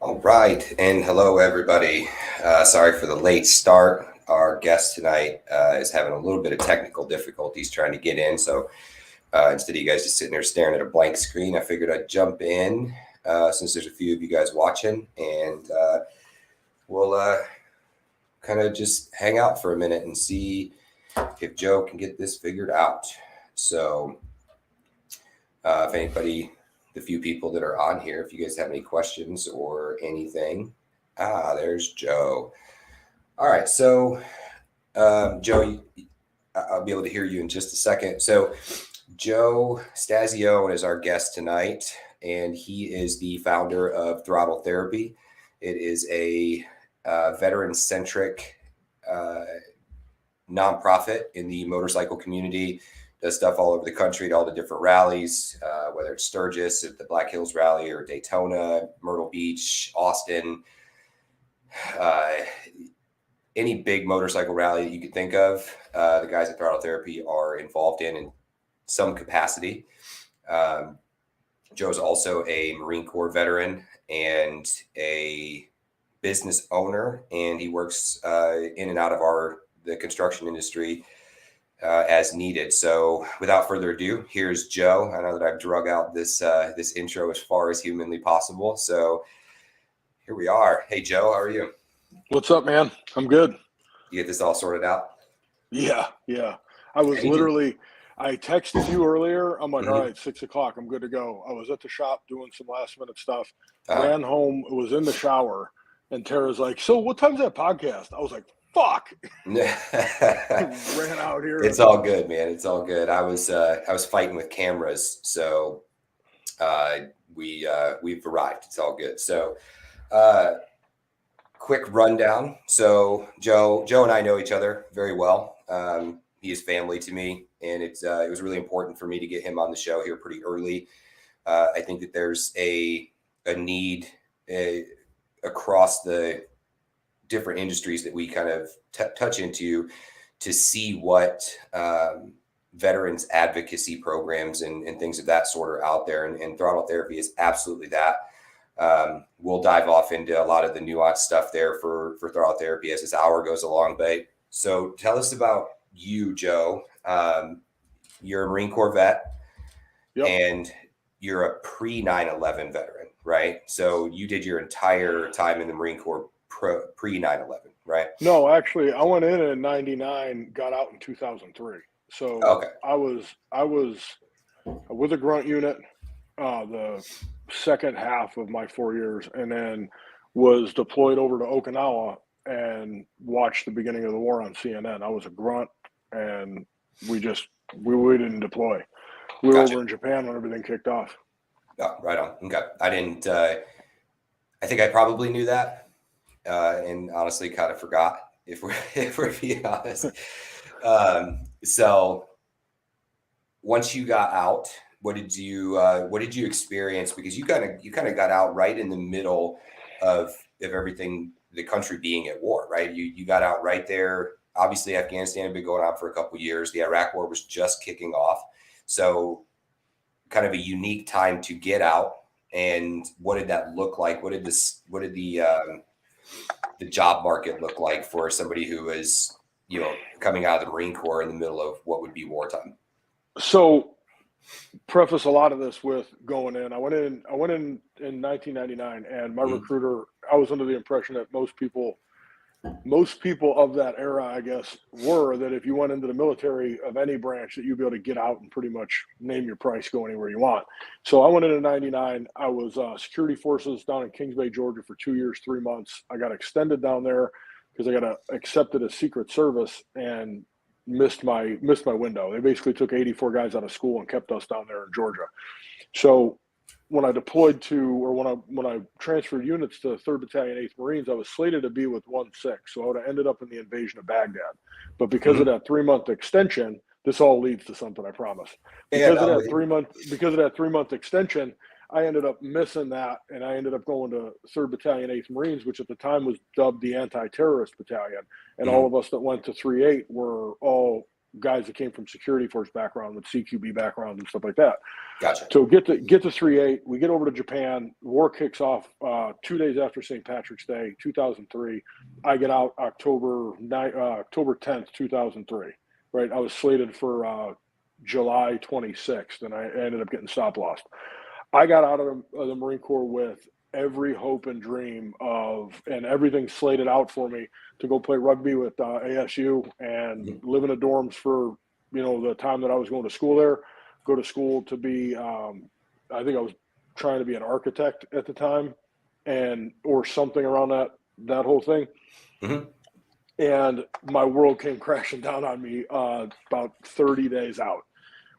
All right, and hello everybody. Sorry for the late start. Our guest tonight is having a little bit of technical difficulties trying to get in. So instead of you guys just sitting there staring at a blank screen, I figured I'd jump in since there's a few of you guys watching, and we'll kind of just hang out for a minute and see if Joe can get this figured out. So if anybody, the few people that are on here, if you guys have any questions or anything. There's Joe. All right, so Joe, I'll be able to hear you in just a second. So Joe Stazione is our guest tonight, and he is the founder of Throttle Therapy. It is a veteran-centric nonprofit in the motorcycle community. Does stuff all over the country at all the different rallies, whether it's Sturgis at the Black Hills Rally or Daytona, Myrtle Beach, Austin, any big motorcycle rally that you could think of. The guys at Throttle Therapy are involved in some capacity. Joe's also a Marine Corps veteran and a business owner, and he works in and out of the construction industry as needed. So without further ado, here's Joe. I know that I've drug out this intro as far as humanly possible. So here we are. Hey, Joe, how are you? What's up, man? I'm good. You get this all sorted out? Yeah. I was I texted you earlier. I'm like, all right, 6 o'clock. I'm good to go. I was at the shop doing some last minute stuff. Ran home, was in the shower, and Tara's like, so what time's that podcast? I was like, fuck. Ran out here. It's all good, man. It's all good. I was fighting with cameras, so we've arrived. It's all good. So quick rundown. So Joe and I know each other very well. He is family to me, and it was really important for me to get him on the show here pretty early. I think that there's a need across the different industries that we kind of touch into to see what veterans advocacy programs and things of that sort are out there. And Throttle Therapy is absolutely that. We'll dive off into a lot of the nuanced stuff there for Throttle Therapy as this hour goes along. But so tell us about you, Joe. You're a Marine Corps vet. Yep. And you're a pre 9/11 veteran, right? So you did your entire time in the Marine Corps pre 9/11, right? No, actually, I went in 99, got out in 2003. So okay. I was with a grunt unit the second half of my 4 years, and then was deployed over to Okinawa and watched the beginning of the war on CNN. I was a grunt, and we didn't deploy. We were over in Japan when everything kicked off. Oh, right on. Okay. I didn't. I think I probably knew that. And honestly, kind of forgot if we're being honest. So once you got out, what did you experience? Because you kind of got out right in the middle of everything, the country being at war, right? You got out right there. Obviously, Afghanistan had been going on for a couple of years. The Iraq War was just kicking off. So kind of a unique time to get out. And what did that look like? What did the job market look like for somebody who was, coming out of the Marine Corps in the middle of what would be wartime? So preface a lot of this with going in. I went in 1999, and my recruiter, I was under the impression that most people of that era, I guess, were that if you went into the military of any branch that you'd be able to get out and pretty much name your price, go anywhere you want. So I went into 99. I was security forces down in Kings Bay, Georgia for 2 years, 3 months. I got extended down there because I got accepted as Secret Service and missed my window. They basically took 84 guys out of school and kept us down there in Georgia. So when I deployed when I transferred units to 3rd Battalion, 8th Marines, I was slated to be with 1-6. So I would have ended up in the invasion of Baghdad. But because of that 3-month extension, this all leads to something, I promise. Because of that 3-month extension, I ended up missing that, and I ended up going to 3rd Battalion, 8th Marines, which at the time was dubbed the Anti-Terrorist Battalion. And all of us that went to 3-8 were all guys that came from security force background with CQB background and stuff like that. Gotcha. So get to 3-8. We get over to Japan. War kicks off 2 days after St. Patrick's Day, 2003. I get out October 10th, 2003. Right, I was slated for July 26th, and I ended up getting stop lost. I got out of the Marine Corps with every hope and dream and everything slated out for me to go play rugby with ASU and live in the dorms for the time that I was going to school there. Go to school to be, I think I was trying to be an architect at the time, or something around that whole thing. Mm-hmm. And my world came crashing down on me about 30 days out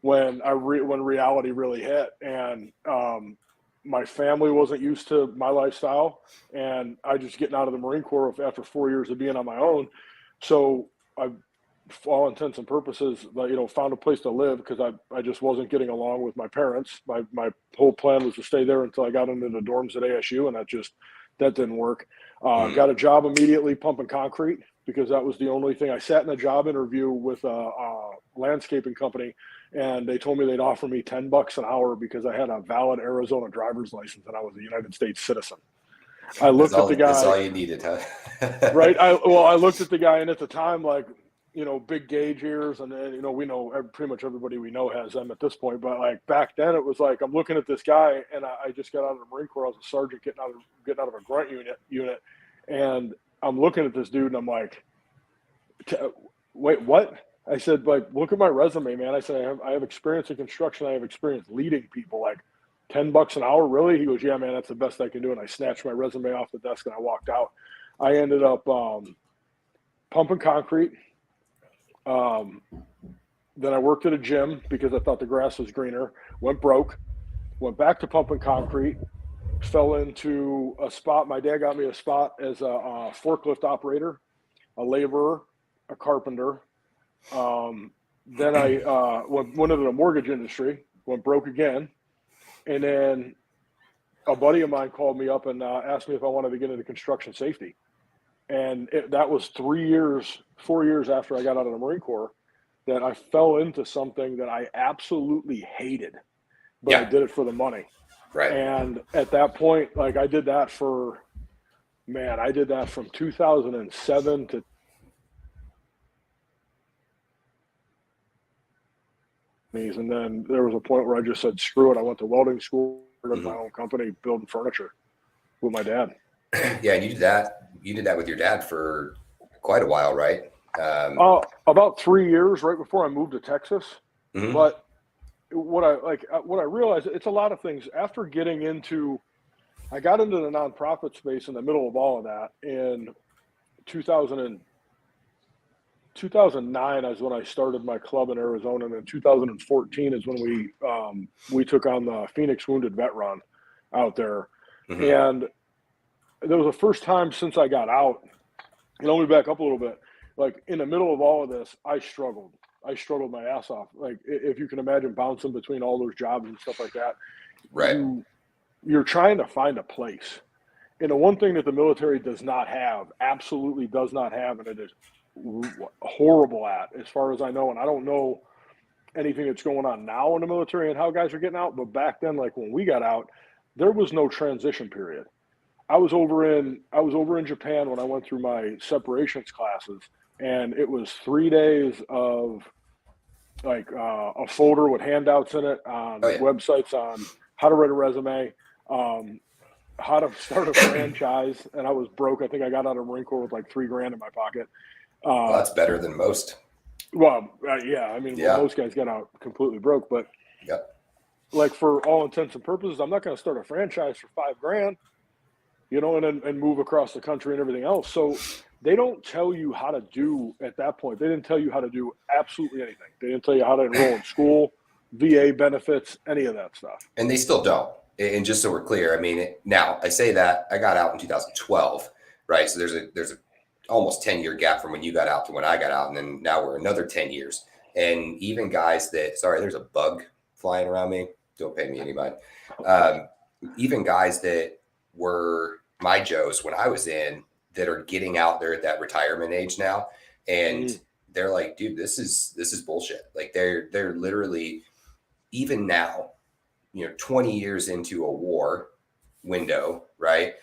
when when reality really hit, and my family wasn't used to my lifestyle, and I just getting out of the Marine Corps after 4 years of being on my own. So I, for all intents and purposes, found a place to live because I just wasn't getting along with my parents. My whole plan was to stay there until I got into the dorms at ASU, and that didn't work. Got a job immediately pumping concrete because that was the only thing. I sat in a job interview with a landscaping company, and they told me they'd offer me $10 an hour because I had a valid Arizona driver's license and I was a United States citizen. I looked at the guy. That's all you needed, huh? Right. I looked at the guy, and at the time, big gauge ears, and we know pretty much everybody we know has them at this point. But back then, it was I'm looking at this guy, and I just got out of the Marine Corps. I was a sergeant getting out of a grunt unit, and I'm looking at this dude, and I'm like, wait, what? I said, look at my resume, man. I said, I have experience in construction. I have experience leading people. $10 an hour, really? He goes, yeah, man, that's the best I can do. And I snatched my resume off the desk and I walked out. I ended up pumping concrete. Then I worked at a gym because I thought the grass was greener. Went broke. Went back to pumping concrete. Fell into a spot. My dad got me a spot as a forklift operator, a laborer, a carpenter. Then I went into the mortgage industry, went broke again. And then a buddy of mine called me up and asked me if I wanted to get into construction safety. And that was 4 years after I got out of the Marine Corps, that I fell into something that I absolutely hated, but I did it for the money. Right. And at that point, I did that from 2007 to and then there was a point where I just said, screw it. I went to welding school, started my own company, building furniture with my dad. Yeah, and you did that with your dad for quite a while, right? About 3 years, right before I moved to Texas. Mm-hmm. But what I realized, it's a lot of things. After I got into the nonprofit space in the middle of all of that in 2009 is when I started my club in Arizona, and then 2014 is when we took on the Phoenix Wounded Vet Run out there. Mm-hmm. And that was the first time since I got out. And let me back up a little bit. In the middle of all of this, I struggled my ass off. If you can imagine bouncing between all those jobs and stuff like that, right? You're trying to find a place. And the one thing that the military absolutely does not have, and it is horrible at, as far as I know, and I don't know anything that's going on now in the military and how guys are getting out, but back then, when we got out, there was no transition period. I was over in Japan when I went through my separations classes, and it was 3 days of a folder with handouts in it on websites on how to write a resume, how to start a franchise, and I was broke. I think I got out of Marine Corps with $3,000 in my pocket. Well, that's better than most. Well, yeah. I mean, most guys got out completely broke, but for all intents and purposes, I'm not going to start a franchise for $5,000, and move across the country and everything else. So they don't tell you how to do at that point. They didn't tell you how to do absolutely anything. They didn't tell you how to enroll in school, VA benefits, any of that stuff. And they still don't. And just so we're clear, I mean, now I say that I got out in 2012, right? So there's a almost 10-year gap from when you got out to when I got out. And then now we're another 10 years. And even guys there's a bug flying around me. Don't pay me any mind. Even guys that were my Joes when I was in that are getting out there at that retirement age now. And they're like, dude, this is bullshit. Like they're literally, even now, 20 years into a war window, right?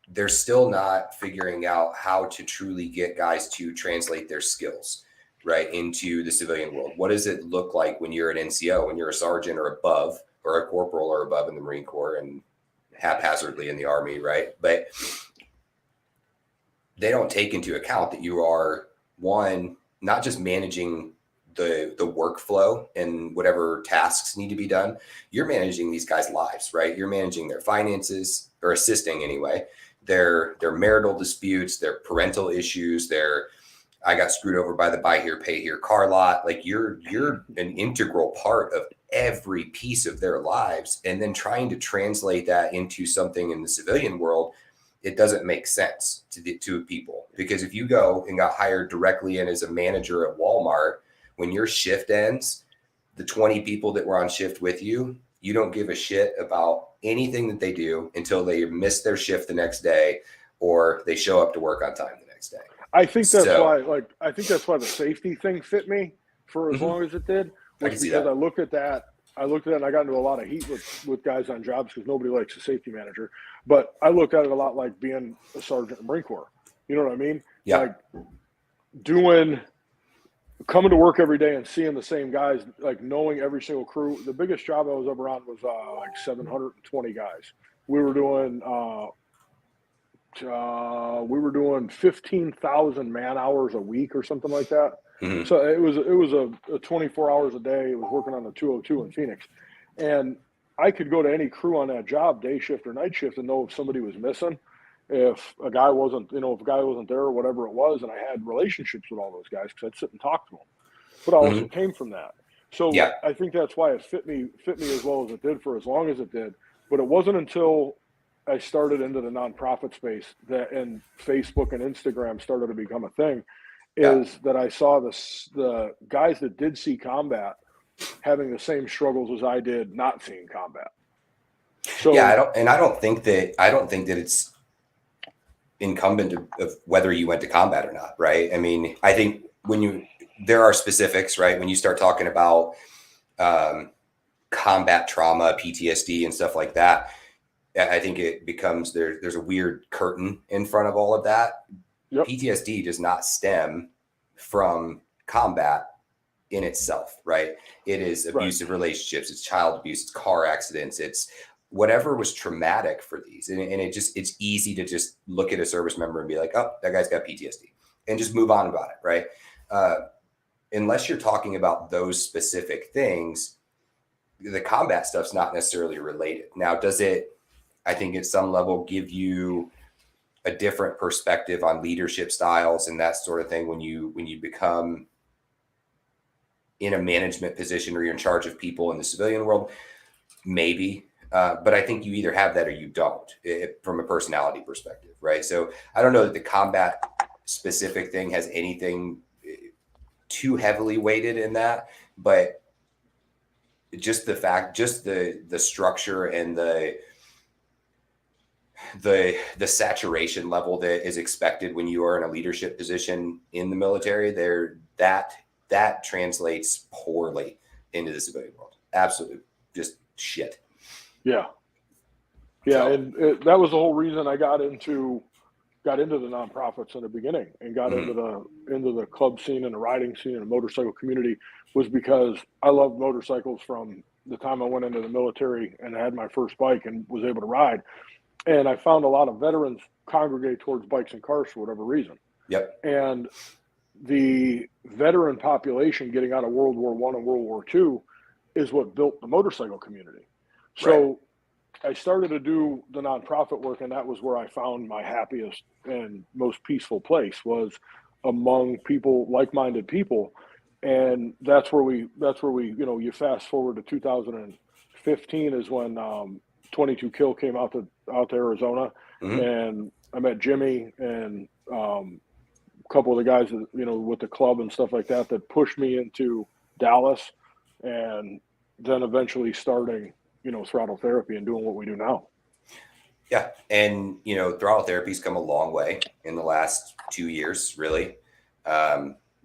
They're still not figuring out how to truly get guys to translate their skills, right, into the civilian world. What does it look like when you're an NCO, when you're a sergeant or above, or a corporal or above in the Marine Corps, and haphazardly in the Army, right? But they don't take into account that you are, one, not just managing the workflow and whatever tasks need to be done. You're managing these guys' lives, right? You're managing their finances, or assisting anyway, their marital disputes, their parental issues, their I got screwed over by the buy here, pay here car lot. Like you're an integral part of every piece of their lives. And then trying to translate that into something in the civilian world, it doesn't make sense to people. Because if you go and got hired directly in as a manager at Walmart, when your shift ends, the 20 people that were on shift with you, you don't give a shit about anything that they do until they miss their shift the next day, or they show up to work on time the next day. I think that's why the safety thing fit me for as long as it did, was because I looked at that and I got into a lot of heat with guys on jobs because nobody likes a safety manager. But I looked at it a lot like being a sergeant in the Marine Corps. You know what I mean? Yeah. Like coming to work every day and seeing the same guys, like knowing every single crew. The biggest job I was ever on was like 720 guys. We were doing 15,000 man hours a week or something like that. Mm-hmm. So it was a 24 hours a day. It was working on the 202 in Phoenix, and I could go to any crew on that job, day shift or night shift, and know if somebody was missing, if a guy wasn't there or whatever it was. And I had relationships with all those guys because I'd sit and talk to them, but I also came from that. So yeah. I think that's why it fit me as well as it did for as long as it did. But it wasn't until I started into the nonprofit space and Facebook and Instagram started to become a thing, that I saw the guys that did see combat having the same struggles as I did not seeing combat. So yeah, I don't think that it's incumbent of whether you went to combat or not, right? I mean, I think there are specifics, right? When you start talking about combat trauma, PTSD, and stuff like that, I think it becomes there's a weird curtain in front of all of that. Yep. PTSD does not stem from combat in itself, right? It is abusive relationships, it's child abuse, it's car accidents, it's whatever was traumatic for these. And it's easy to just look at a service member and be like, oh, that guy's got PTSD, and just move on about it, right? Unless you're talking about those specific things, the combat stuff's not necessarily related. Now, does it, I think at some level, give you a different perspective on leadership styles and that sort of thing when you become in a management position or you're in charge of people in the civilian world? Maybe. But I think you either have that or you don't, from a personality perspective, right? So I don't know that the combat specific thing has anything too heavily weighted in that, but just the structure and the saturation level that is expected when you are in a leadership position in the military, that translates poorly into the civilian world. Absolutely, just shit. Yeah. So, and that was the whole reason I got into the nonprofits in the beginning and got into the club scene and the riding scene and the motorcycle community, was because I loved motorcycles from the time I went into the military and I had my first bike and was able to ride. And I found a lot of veterans congregate towards bikes and cars for whatever reason. Yep. And the veteran population getting out of World War I and World War II is what built the motorcycle community. So I started to do the nonprofit work, and that was where I found my happiest and most peaceful place, was among people, like-minded people. And that's where we, you fast forward to 2015 is when 22 Kill came out to Arizona, and I met Jimmy and a couple of the guys that, with the club and stuff like that pushed me into Dallas, and then eventually starting, Throttle Therapy and doing what we do now. Yeah. And, Throttle Therapy's come a long way in the last 2 years, really.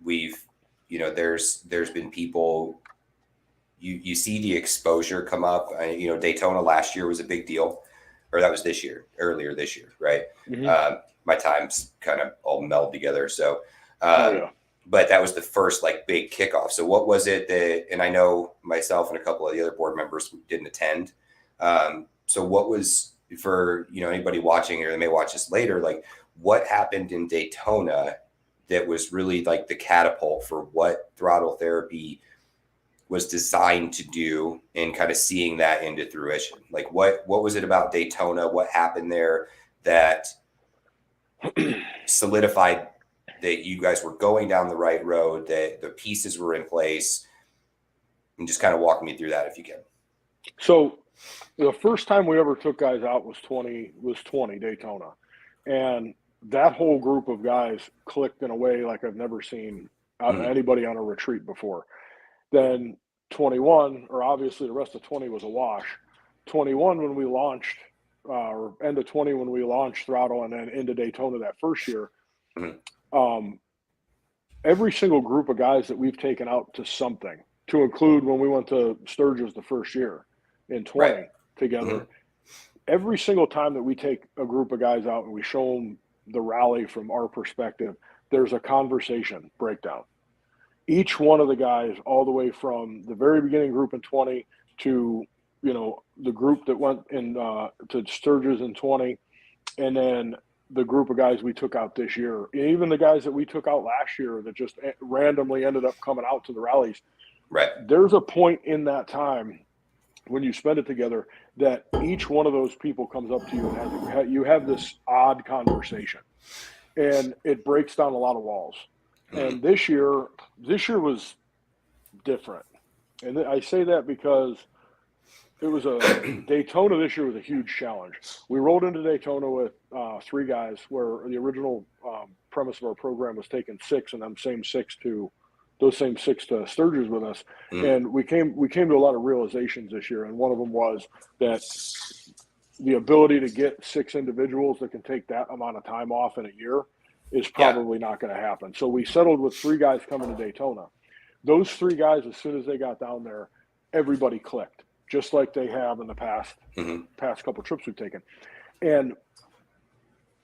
we've, there's been people, you see the exposure come up. Daytona last year was a big deal, or that was earlier this year, right? Mm-hmm. My times kind of all meld together. So, Yeah. but that was the first like big kickoff. So what was it that, and I know myself and a couple of the other board members didn't attend. So what was, for, anybody watching or they may watch this later, like what happened in Daytona that was really like the catapult for what throttle therapy was designed to do, and kind of seeing that into fruition? Like what was it about Daytona? What happened there that solidified that you guys were going down the right road, that the pieces were in place? And just kind of walk me through that if you can. So the first time we ever took guys out was 20 Daytona. And that whole group of guys clicked in a way like I've never seen anybody on a retreat before. Then 21, or obviously the rest of 20 was a wash. 21 when we launched, or end of 20 when we launched Throttle, and then into Daytona that first year. Every single group of guys that we've taken out to something, to include when we went to Sturgis the first year in 20 together, every single time that we take a group of guys out and we show them the rally from our perspective, there's a conversation breakdown. Each one of the guys, all the way from the very beginning group in 20 to, the group that went in to Sturgis in 20, and then the group of guys we took out this year, even the guys that we took out last year that just randomly ended up coming out to the rallies. Right. There's a point in that time when you spend it together that each one of those people comes up to you and you have this odd conversation, and it breaks down a lot of walls. And this year was different. And I say that because it was Daytona this year was a huge challenge. We rolled into Daytona with 3 guys, where the original premise of our program was taking 6, and those same 6 to Sturgis with us. And we came to a lot of realizations this year. And one of them was that the ability to get 6 individuals that can take that amount of time off in a year is probably not going to happen. So we settled with 3 guys coming to Daytona. Those 3 guys, as soon as they got down there, everybody clicked, just like they have in the past couple trips we've taken. And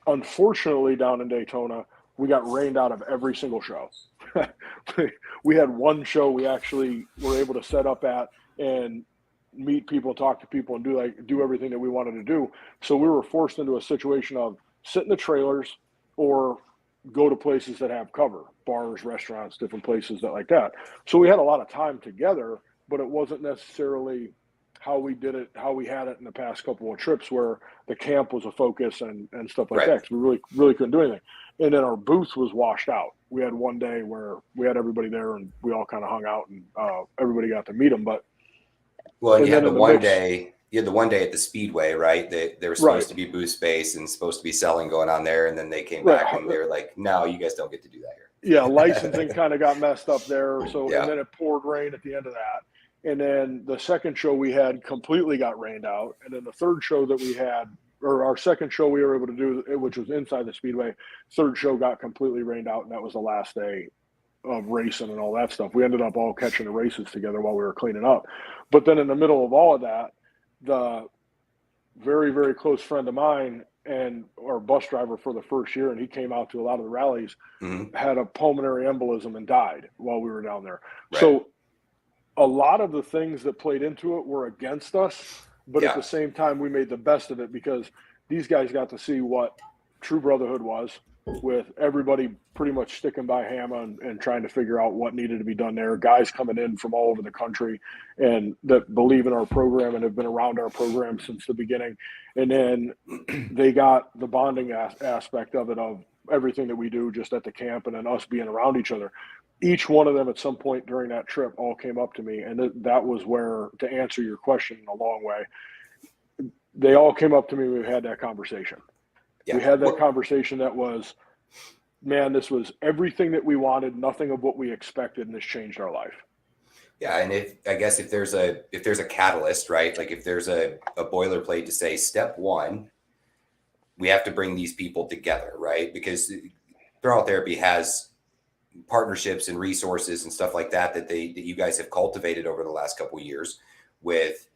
unfortunately, down in Daytona, we got rained out of every single show. We had one show we actually were able to set up at and meet people, talk to people, and do everything that we wanted to do. So we were forced into a situation of sit in the trailers or go to places that have cover, bars, restaurants, different places like that. So we had a lot of time together, but it wasn't necessarily how we did it, how we had it in the past couple of trips, where the camp was a focus and stuff like that. 'Cause we really couldn't do anything. And then our booth was washed out. We had one day where we had everybody there and we all kind of hung out, and everybody got to meet them. But you had the one day at the Speedway, right? There was supposed to be booth space and supposed to be selling going on there, and then they came back and they were like, "No, you guys don't get to do that here." Yeah, licensing kind of got messed up there. So and then it poured rain at the end of that. And then the second show we had completely got rained out. And then the third show that we had, or our second show we were able to do, which was inside the Speedway, third show got completely rained out, and that was the last day of racing and all that stuff. We ended up all catching the races together while we were cleaning up. But then in the middle of all of that, the very, very close friend of mine and our bus driver for the first year, and he came out to a lot of the rallies, had a pulmonary embolism and died while we were down there. Right. So a lot of the things that played into it were against us, but at the same time, we made the best of it, because these guys got to see what true brotherhood was, with everybody pretty much sticking by Hama and trying to figure out what needed to be done there. Guys coming in from all over the country and that believe in our program and have been around our program since the beginning. And then they got the bonding aspect of it, of everything that we do just at the camp, and then us being around each other. Each one of them at some point during that trip all came up to me, and that was where, to answer your question in a long way, they all came up to me. We had that conversation. Yeah. We had that conversation that was, man, this was everything that we wanted, nothing of what we expected, and this changed our life. Yeah, and I guess if there's a catalyst, right? Like if there's a boilerplate to say, step 1, we have to bring these people together, right? Because throttle therapy has partnerships and resources and stuff like that you guys have cultivated over the last couple of years with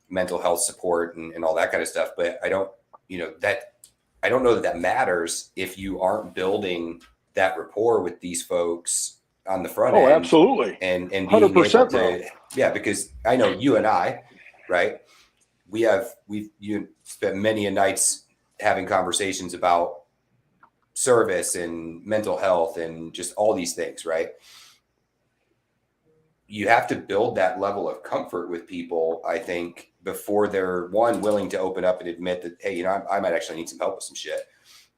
mental health support and all that kind of stuff. But I don't know that matters if you aren't building that rapport with these folks on the front end. Oh, absolutely. And being 100%, able to, because I know you and I, right? You spent many a nights having conversations about service and mental health and just all these things, right? You have to build that level of comfort with people, I think, before they're willing to open up and admit that, hey, I might actually need some help with some shit.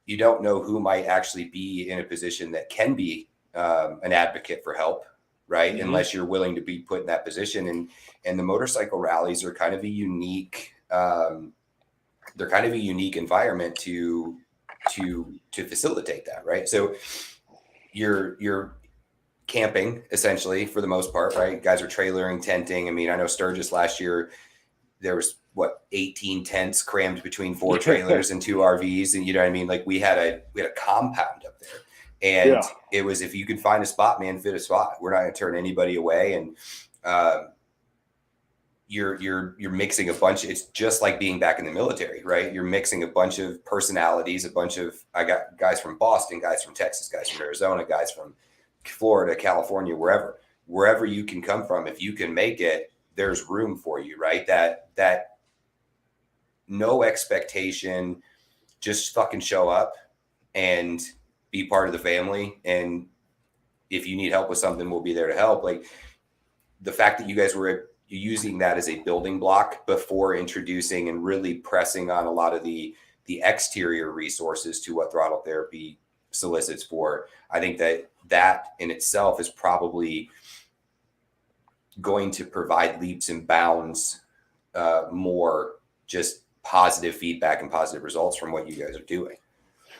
You don't know who might actually be in a position that can be an advocate for help, right? Mm-hmm. Unless you're willing to be put in that position. And the motorcycle rallies are kind of a unique, they're kind of a unique environment to facilitate that, right? So you're camping essentially for the most part, right? Guys are trailering, tenting. I mean, I know Sturgis last year, there was 18 tents crammed between 4 trailers and 2 RVs. And you know what I mean? Like we had a compound up there, and it was, if you could find a spot, man, fit a spot. We're not going to turn anybody away. And you're mixing a bunch. It's just like being back in the military, right? You're mixing a bunch of personalities, I got guys from Boston, guys from Texas, guys from Arizona, guys from Florida, California, wherever you can come from. If you can make it, there's room for you, right? That no expectation, just fucking show up and be part of the family. And if you need help with something, we'll be there to help. Like the fact that you guys were using that as a building block before introducing and really pressing on a lot of the exterior resources to what throttle therapy solicits for, I think that in itself is probably going to provide leaps and bounds more just positive feedback and positive results from what you guys are doing.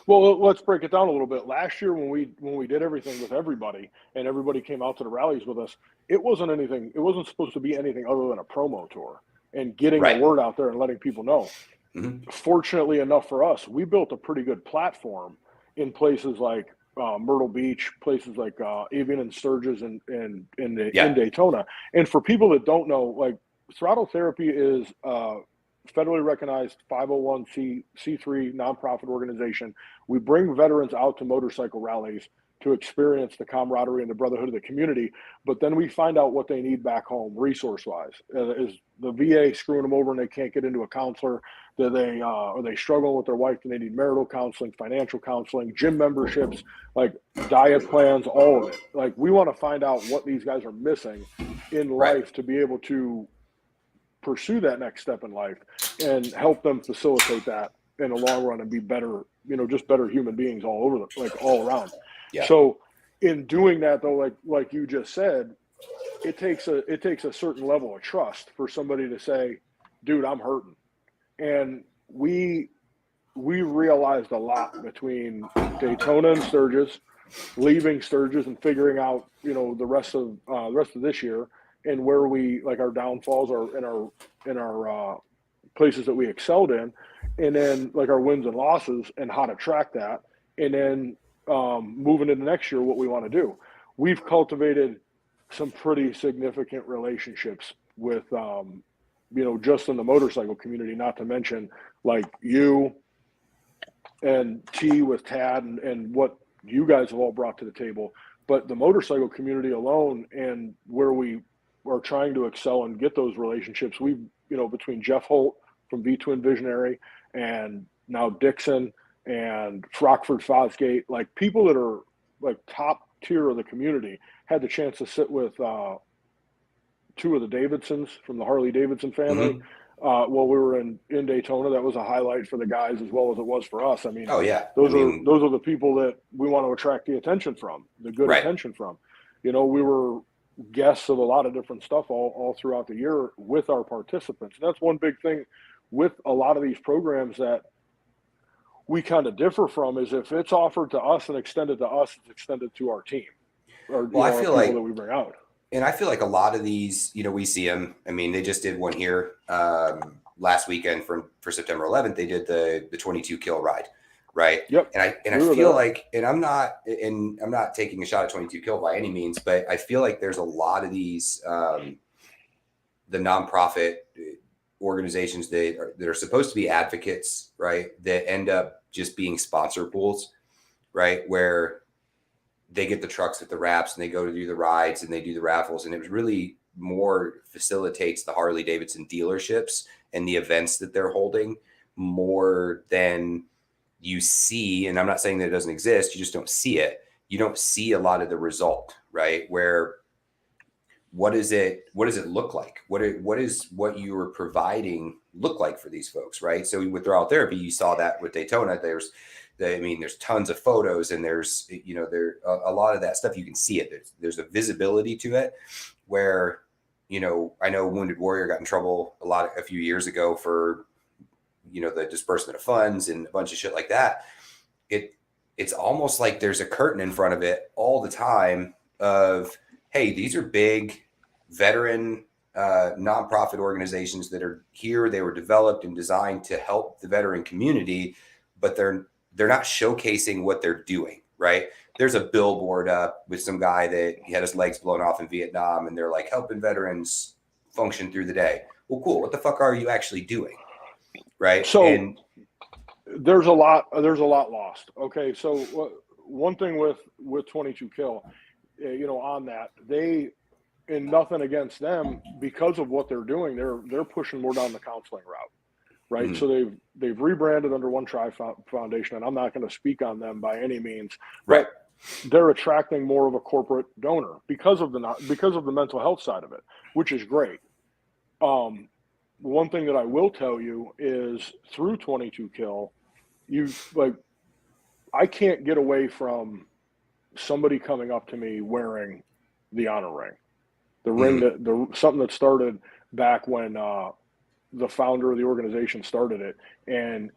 Well, let's break it down a little bit. Last year when we did everything with everybody and everybody came out to the rallies with us, it wasn't supposed to be anything other than a promo tour and getting the word out there and letting people know. Mm-hmm. Fortunately enough for us, we built a pretty good platform in places like Myrtle Beach, places like Avian and Sturgis and in Daytona. And for people that don't know, like Throttle Therapy is federally recognized 501c3 nonprofit organization. We bring veterans out to motorcycle rallies to experience the camaraderie and the brotherhood of the community, but then we find out what they need back home resource-wise. Is the VA screwing them over and they can't get into a counselor? Are they struggling with their wife and they need marital counseling, financial counseling, gym memberships, like diet plans, all of it. Like we want to find out what these guys are missing in life to be able to pursue that next step in life and help them facilitate that in the long run and be better, just better human beings all around. Yeah. So in doing that though, like you just said, it takes a certain level of trust for somebody to say, dude, I'm hurting. And we realized a lot between Daytona and Sturgis, leaving Sturgis and figuring out, the rest of this year and where our downfalls are in our places that we excelled in, and then like our wins and losses and how to track that. And then moving into next year, what we want to do. We've cultivated some pretty significant relationships with, just in the motorcycle community, not to mention like you and T with Tad and what you guys have all brought to the table. But the motorcycle community alone and where we are trying to excel and get those relationships, between Jeff Holt from V-Twin Visionary and now Dixon and Rockford Fosgate, like people that are like top tier of the community, had the chance to sit with 2 of the Davidsons from the Harley Davidson family. Mm-hmm. While we were in Daytona. That was a highlight for the guys as well as it was for us. I mean, those are the people that we want to attract the attention from, the good attention from. We were guests of a lot of different stuff all throughout the year with our participants. And that's one big thing with a lot of these programs that we kind of differ from, is if it's offered to us and extended to us, it's extended to our team. Or I feel like that we bring out. And I feel like a lot of these, we see them. I mean, they just did one here last weekend for September 11th. They did the 22 kill ride, right? Yep. And I feel like, and I'm not taking a shot at 22 Kill by any means, but I feel like there's a lot of these the nonprofit organizations that are supposed to be advocates, right, that end up just being sponsor pools, right, where they get the trucks with the wraps and they go to do the rides and they do the raffles, and it really more facilitates the Harley Davidson dealerships and the events that they're holding more than you see. And I'm not saying that it doesn't exist, you just don't see it. You don't see a lot of the result, right? Where what does it look like? What is what you were providing look like for these folks, right? So with Throttle Therapy, you saw that with Daytona. There's tons of photos, and there's there a lot of that stuff. You can see it. There's a visibility to it where I know Wounded Warrior got in trouble a few years ago for the disbursement of funds and a bunch of shit like that. It's almost like there's a curtain in front of it all the time of, hey, these are big veteran nonprofit organizations that are here. They were developed and designed to help the veteran community, but they're not showcasing what they're doing, right? There's a billboard up with some guy that he had his legs blown off in Vietnam, and they're like helping veterans function through the day. Well, cool. What the fuck are you actually doing, right? So there's a lot lost. Okay, so one thing with 22 Kill, on that, and nothing against them, because of what they're doing, they're pushing more down the counseling route, right? Mm-hmm. So they've rebranded under One Tri Foundation, and I'm not going to speak on them by any means, right? But they're attracting more of a corporate donor because of the mental health side of it, which is great. One thing that I will tell you is through 22 Kill, I can't get away from somebody coming up to me wearing the honor ring. The ring something that started back when the founder of the organization started it, and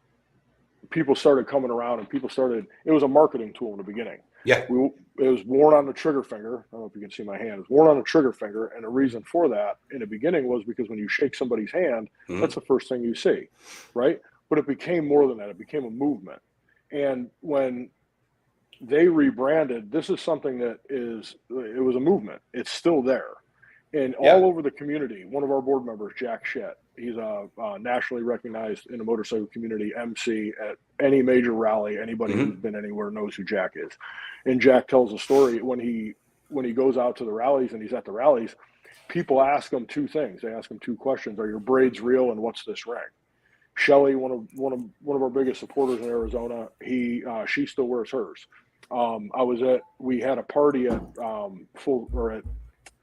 people started coming around, and it was a marketing tool in the beginning. Yeah. It was worn on the trigger finger. I don't know if you can see my hand. It was worn on the trigger finger, and the reason for that in the beginning was because when you shake somebody's hand, that's the first thing you see, right? But it became more than that. It became a movement. And when they rebranded, this is something that it was a movement. It's still there. And all over the community, one of our board members, Jack Shett, he's a nationally recognized in the motorcycle community MC at any major rally. Anybody who's been anywhere knows who Jack is. And Jack tells a story when he goes out to the rallies and he's at the rallies, people ask him two things. They ask him two questions: are your braids real, and what's this ring? Shelly, one of our biggest supporters in Arizona, she still wears hers. We had a party at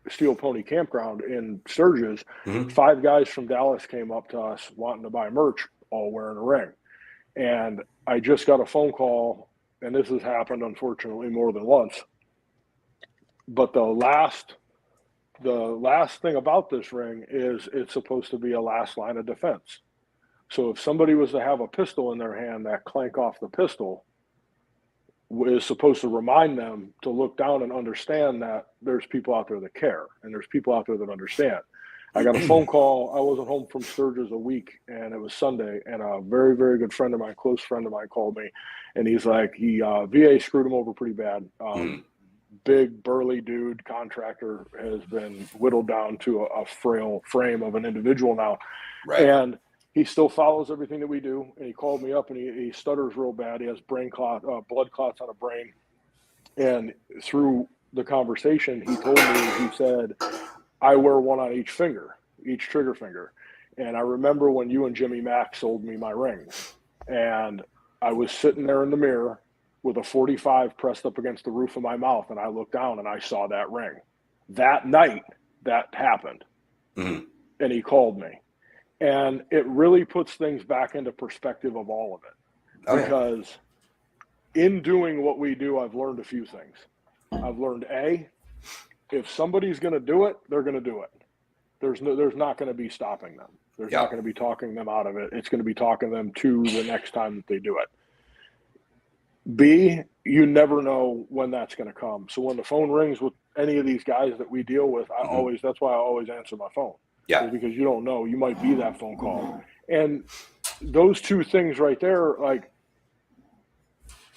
Steel Pony Campground in Sturgis. 5 guys from Dallas came up to us wanting to buy merch, all wearing a ring. And I just got a phone call, and this has happened unfortunately more than once. But the last thing about this ring is it's supposed to be a last line of defense. So if somebody was to have a pistol in their hand, that clank off the pistol is supposed to remind them to look down and understand that there's people out there that care, and there's people out there that understand. I got a phone call. I wasn't home from Sturgis a week, and it was Sunday, and a very, very good friend of mine, close friend of mine, called me, and he's like, VA screwed him over pretty bad. Big, burly dude, contractor, has been whittled down to a frail frame of an individual now. Right. And he still follows everything that we do. And he called me up, and he stutters real bad. He has blood clots on a brain. And through the conversation, he said, I wear one on each finger, each trigger finger. And I remember when you and Jimmy Mack sold me my rings, and I was sitting there in the mirror with a 45 pressed up against the roof of my mouth, and I looked down and I saw that ring. That night, that happened. And he called me. And it really puts things back into perspective of all of it. Because in doing what we do, I've learned a few things. I've learned, if somebody's going to do it, they're going to do it. There's not going to be stopping them. There's not going to be talking them out of it. It's going to be talking them to the next time that they do it. B, you never know when that's going to come. So when the phone rings with any of these guys that we deal with, that's why I always answer my phone. Yeah. Because you don't know, you might be that phone call. And those two things right there, like,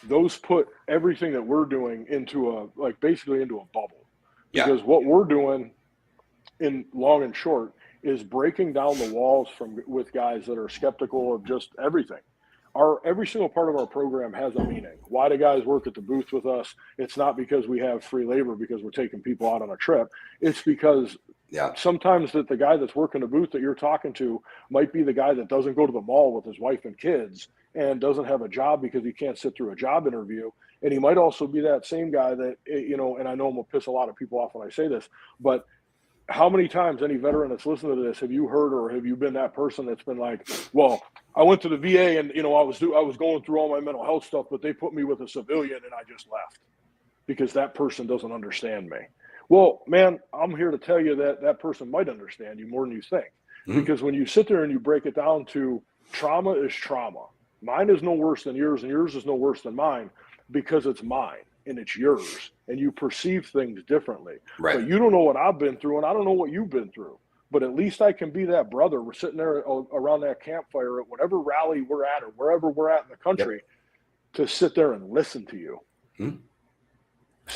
those put everything that we're doing into basically into a bubble, Yeah. because what we're doing in long and short is breaking down the walls with guys that are skeptical of just everything. Every single part of our program has a meaning. Why do guys work at the booth with us? It's not because we have free labor because we're taking people out on a trip. It's because sometimes that the guy that's working the booth that you're talking to might be the guy that doesn't go to the mall with his wife and kids and doesn't have a job because he can't sit through a job interview. And he might also be that same guy that, and I know I'm going to piss a lot of people off when I say this, but how many times, any veteran that's listening to this, have you heard or have you been that person that's been like, well, I went to the VA and, I was going through all my mental health stuff, but they put me with a civilian and I just left because that person doesn't understand me. Well, man, I'm here to tell you that that person might understand you more than you think. Mm-hmm. Because when you sit there and you break it down to trauma is trauma. Mine is no worse than yours and yours is no worse than mine because it's mine and it's yours and you perceive things differently. Right. But you don't know what I've been through and I don't know what you've been through. But at least I can be that brother. We're sitting there around that campfire at whatever rally we're at or wherever we're at in the country to sit there and listen to you.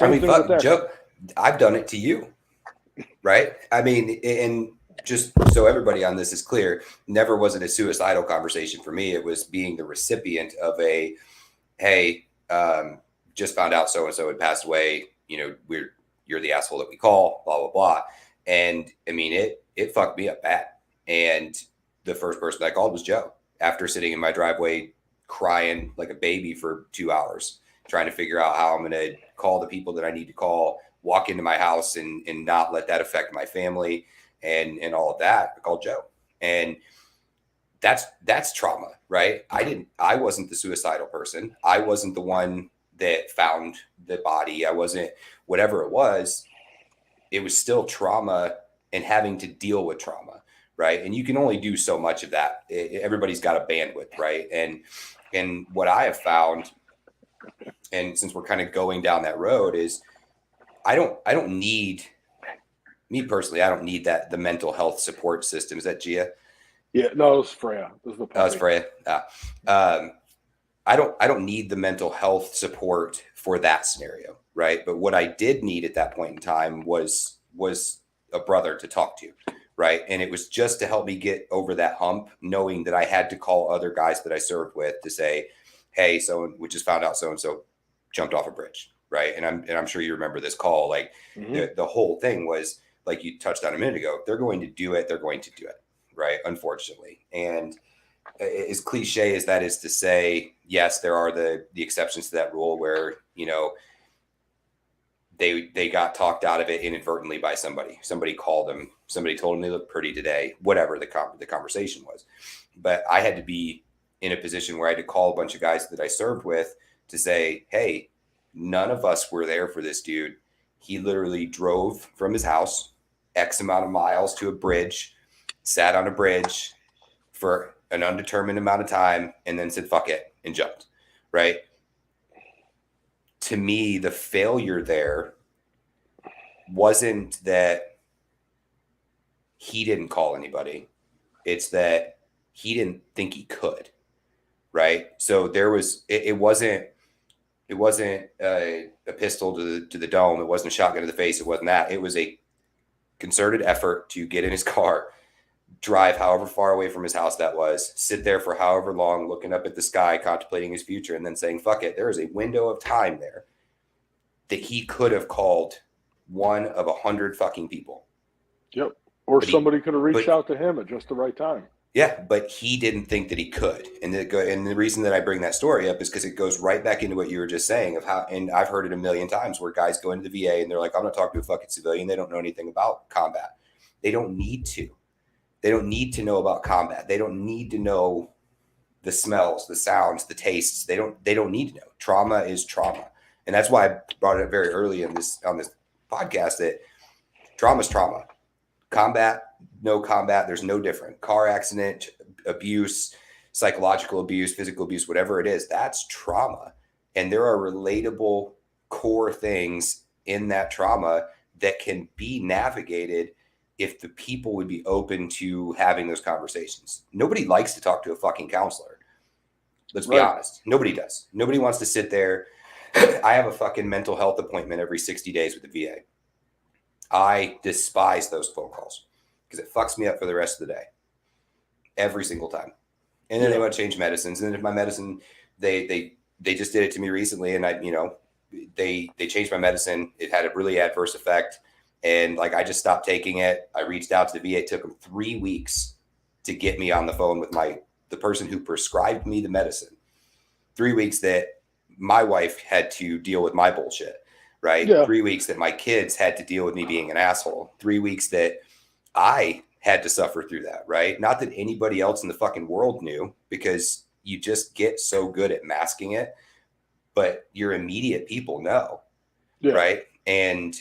I mean, fuck, Joe, I've done it to you, right? I mean, and just so everybody on this is clear, never was it a suicidal conversation for me. It was being the recipient of a, hey, just found out so-and-so had passed away. You're the asshole that we call, blah, blah, blah. And I mean, it fucked me up bad. And the first person I called was Joe after sitting in my driveway crying like a baby for 2 hours, trying to figure out how I'm going to call the people that I need to call, walk into my house and not let that affect my family and all of that. I called Joe. And that's trauma, right? I wasn't the suicidal person. I wasn't the one that found the body. I wasn't, whatever it was still trauma and having to deal with trauma. Right. And you can only do so much of that. Everybody's got a bandwidth. Right. And what I have found, and since we're kind of going down that road, is I don't need, me personally, I don't need the mental health support system. Is that Gia? Yeah, no, it's Freya. This is the puppy. Oh, it's Freya. I don't need the mental health support for that scenario, right? But what I did need at that point in time was a brother to talk to, right? And it was just to help me get over that hump, knowing that I had to call other guys that I served with to say, hey, we just found out so-and-so jumped off a bridge, right? And I'm sure you remember this call. Like the whole thing was, like you touched on a minute ago, they're going to do it, right? Unfortunately. And as cliche as that is to say, yes, there are the exceptions to that rule where, they got talked out of it inadvertently by somebody. Somebody called them. Somebody told them they look pretty today, whatever the conversation was. But I had to be in a position where I had to call a bunch of guys that I served with to say, hey, none of us were there for this dude. He literally drove from his house X amount of miles to a bridge, sat on a bridge for an undetermined amount of time, and then said, fuck it, and jumped, right? To me, the failure there wasn't that he didn't call anybody. It's that he didn't think he could, right? So there was, it wasn't a pistol to the dome. It wasn't a shotgun to the face. It wasn't that. It was a concerted effort to get in his car, drive however far away from his house that was, sit there for however long, looking up at the sky, contemplating his future, and then saying, fuck it. There is a window of time there that he could have called one of 100 fucking people. Yep. Or somebody could have reached out to him at just the right time. Yeah, but he didn't think that he could. And the reason that I bring that story up is because it goes right back into what you were just saying of how, and I've heard it a million times where guys go into the VA and they're like, I'm not talking to a fucking civilian. They don't know anything about combat. They don't need to. They don't need to know about combat. They don't need to know the smells, the sounds, the tastes. They don't need to know. Trauma is trauma. And that's why I brought it up very early on this podcast that trauma is trauma. Combat, no combat, there's no different. Car accident, abuse, psychological abuse, physical abuse, whatever it is, that's trauma. And there are relatable core things in that trauma that can be navigated if the people would be open to having those conversations. Nobody likes to talk to a fucking counselor. Let's be honest. Nobody does. Nobody wants to sit there. I have a fucking mental health appointment every 60 days with the VA. I despise those phone calls because it fucks me up for the rest of the day. Every single time. And then they want to change medicines. And then if my medicine, they just did it to me recently, and they changed my medicine. It had a really adverse effect. And like, I just stopped taking it. I reached out to the VA. It took them 3 weeks to get me on the phone with the person who prescribed me the medicine. 3 weeks that my wife had to deal with my bullshit, right? Yeah. 3 weeks that my kids had to deal with me being an asshole. 3 weeks that I had to suffer through that, right? Not that anybody else in the fucking world knew, because you just get so good at masking it, but your immediate people know, right? And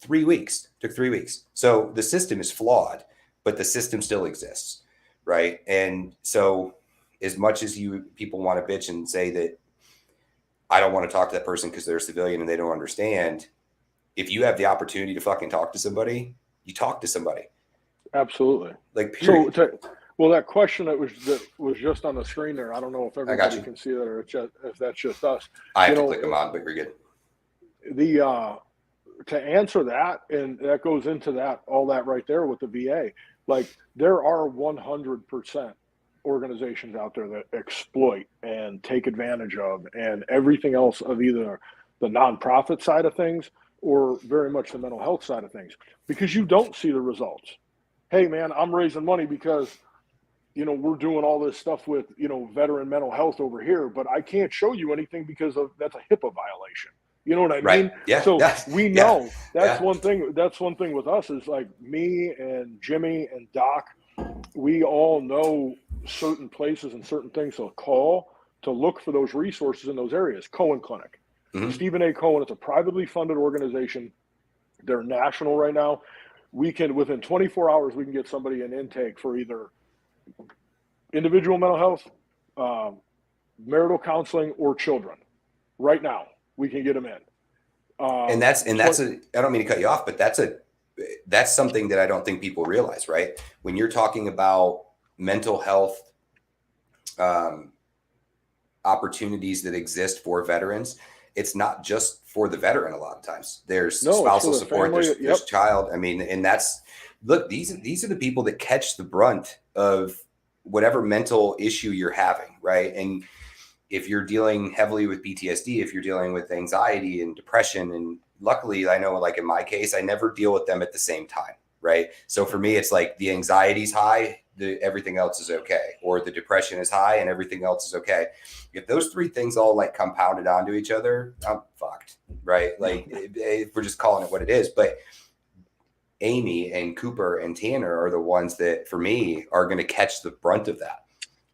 3 weeks, took 3 weeks. So the system is flawed, but the system still exists, right? And so as much as people want to bitch and say that I don't want to talk to that person because they're a civilian and they don't understand, if you have the opportunity to fucking talk to somebody, you talk to somebody. Absolutely. Like, period. So, well, that question that was just on the screen there, I don't know if everybody can see that or if that's just us. I have to click them on, but you're good. To answer that, and that goes into all that right there with the VA, like, there are 100% organizations out there that exploit and take advantage of and everything else of either the nonprofit side of things or very much the mental health side of things, because you don't see the results. Hey man, I'm raising money because, we're doing all this stuff with, veteran mental health over here, but I can't show you anything because that's a HIPAA violation. You know what I mean? Yeah. So we know that's one thing. That's one thing with us is, like, me and Jimmy and Doc, we all know certain places and certain things to call to look for those resources in those areas. Cohen Clinic. Mm-hmm. Stephen A. Cohen, it's a privately funded organization. They're national right now. Within 24 hours, we can get somebody an intake for either individual mental health, marital counseling, or children. Right now, we can get them in. I don't mean to cut you off, but that's something that I don't think people realize, right? When you're talking about mental health opportunities that exist for veterans, it's not just for the veteran. A lot of times there's spousal support, there's child. I mean, and these are the people that catch the brunt of whatever mental issue you're having, right? And if you're dealing heavily with PTSD, if you're dealing with anxiety and depression, and luckily I know, like in my case, I never deal with them at the same time, right? So for me, it's like the anxiety's high, everything else is okay, or the depression is high and everything else is okay. If those three things all like compounded onto each other, I'm fucked, right? Like, if we're just calling it what it is. But Amy and Cooper and Tanner are the ones that, for me, are going to catch the brunt of that,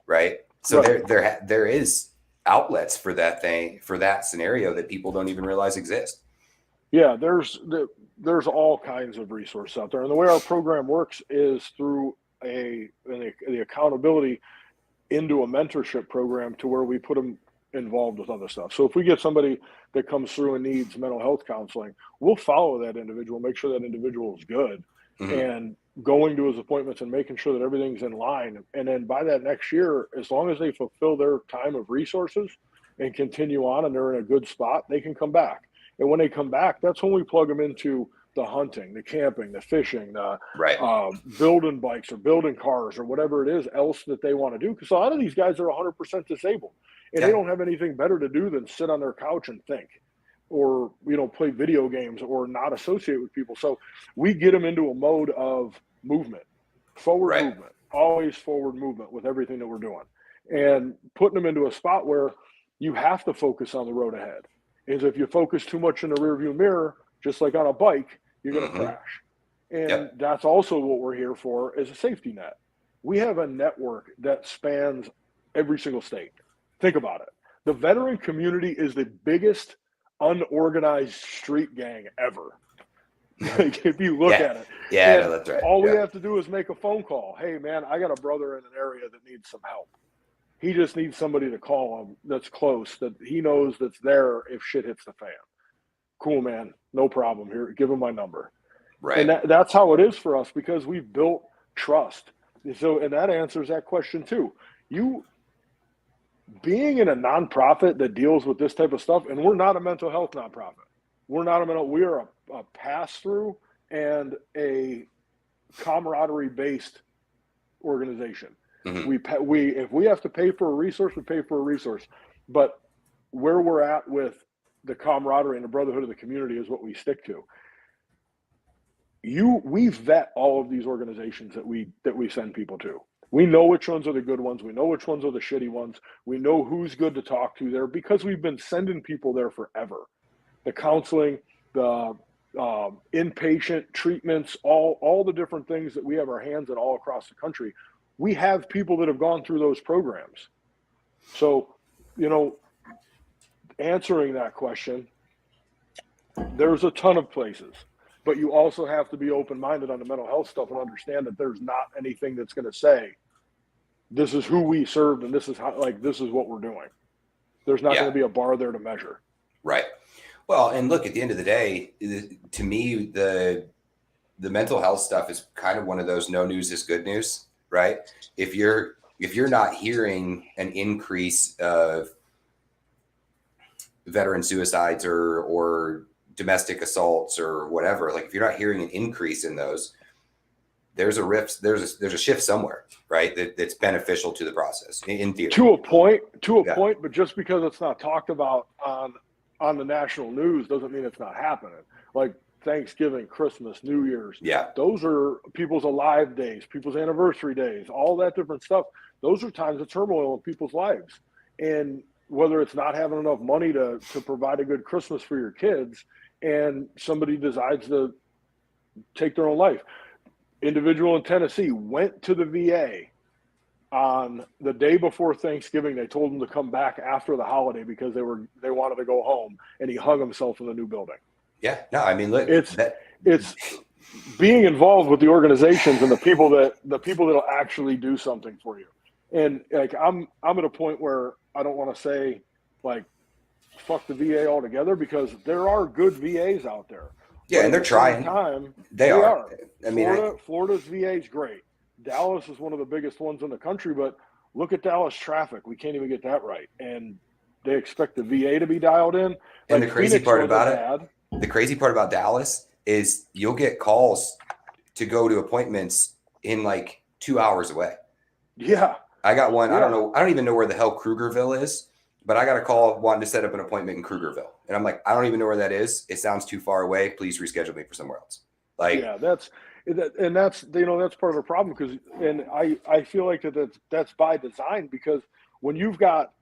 right? So there is outlets for that thing, for that scenario, that people don't even realize exist. Yeah, there's all kinds of resources out there, and the way our program works is through the accountability into a mentorship program, to where we put them involved with other stuff. So if we get somebody that comes through and needs mental health counseling, we'll follow that individual, make sure that individual is good, and going to his appointments and making sure that everything's in line. And then by that next year, as long as they fulfill their time of resources and continue on and they're in a good spot, they can come back. And when they come back, that's when we plug them into the hunting, the camping, the fishing, building bikes or building cars or whatever it is else that they want to do. Because a lot of these guys are 100% disabled, and they don't have anything better to do than sit on their couch and think, or play video games, or not associate with people. So we get them into a mode of movement, forward movement, always forward movement with everything that we're doing, and putting them into a spot where you have to focus on the road ahead. Is if you focus too much in the rearview mirror, just like on a bike, you're going to crash. And that's also what we're here for, is a safety net. We have a network that spans every single state. Think about it. The veteran community is the biggest unorganized street gang ever. Like, if you look at it. Yeah, no, that's right. All we have to do is make a phone call. Hey, man, I got a brother in an area that needs some help. He just needs somebody to call him that's close, that he knows that's there if shit hits the fan. Cool, man. No problem. Here, give him my number. Right. And that's how it is for us, because we've built trust. So, and that answers that question too. being in a nonprofit that deals with this type of stuff, and we're not a mental health nonprofit. We are a pass-through and a camaraderie-based organization. Mm-hmm. If we have to pay for a resource, we pay for a resource. But where we're at with the camaraderie and the brotherhood of the community is what we stick to. We vet all of these organizations that we send people to. We know which ones are the good ones. We know which ones are the shitty ones. We know who's good to talk to there because we've been sending people there forever. The counseling, the inpatient treatments, all the different things that we have our hands in all across the country. We have people that have gone through those programs. So, answering that question, there's a ton of places. But you also have to be open-minded on the mental health stuff and understand that there's not anything that's going to say, this is who we served and this is what we're doing. There's not going to be a bar there to measure. Right. Well, and look, at the end of the day, to me, the mental health stuff is kind of one of those no news is good news, right? If you're not hearing an increase of veteran suicides or domestic assaults or whatever, like if you're not hearing an increase in those, there's a rift, there's a shift somewhere, right? That's beneficial to the process in theory. To a point, but just because it's not talked about on the national news doesn't mean it's not happening. Like Thanksgiving, Christmas, New Year's. Yeah. Those are people's alive days, people's anniversary days, all that different stuff. Those are times of turmoil in people's lives. And whether it's not having enough money to provide a good Christmas for your kids and somebody decides to take their own life. Individual in Tennessee went to the VA on the day before Thanksgiving. They told him to come back after the holiday because they wanted to go home, and he hung himself in the new building. Yeah, no, I mean, look, it's being involved with the organizations and the people that'll actually do something for you. And like I'm at a point where I don't want to say like fuck the VA altogether because there are good VAs out there. Yeah, and they're trying. They are. I mean, Florida's VA is great. Dallas is one of the biggest ones in the country, but look at Dallas traffic. We can't even get that right. And they expect the VA to be dialed in. And the crazy part about Dallas is you'll get calls to go to appointments in like 2 hours away. Yeah. I got one. Yeah. I don't even know where the hell Krugerville is, but I got a call wanting to set up an appointment in Krugerville. And I'm like, I don't even know where that is. It sounds too far away. Please reschedule me for somewhere else. Like, yeah, that's part of the problem because, and I feel like that's by design because when you've got,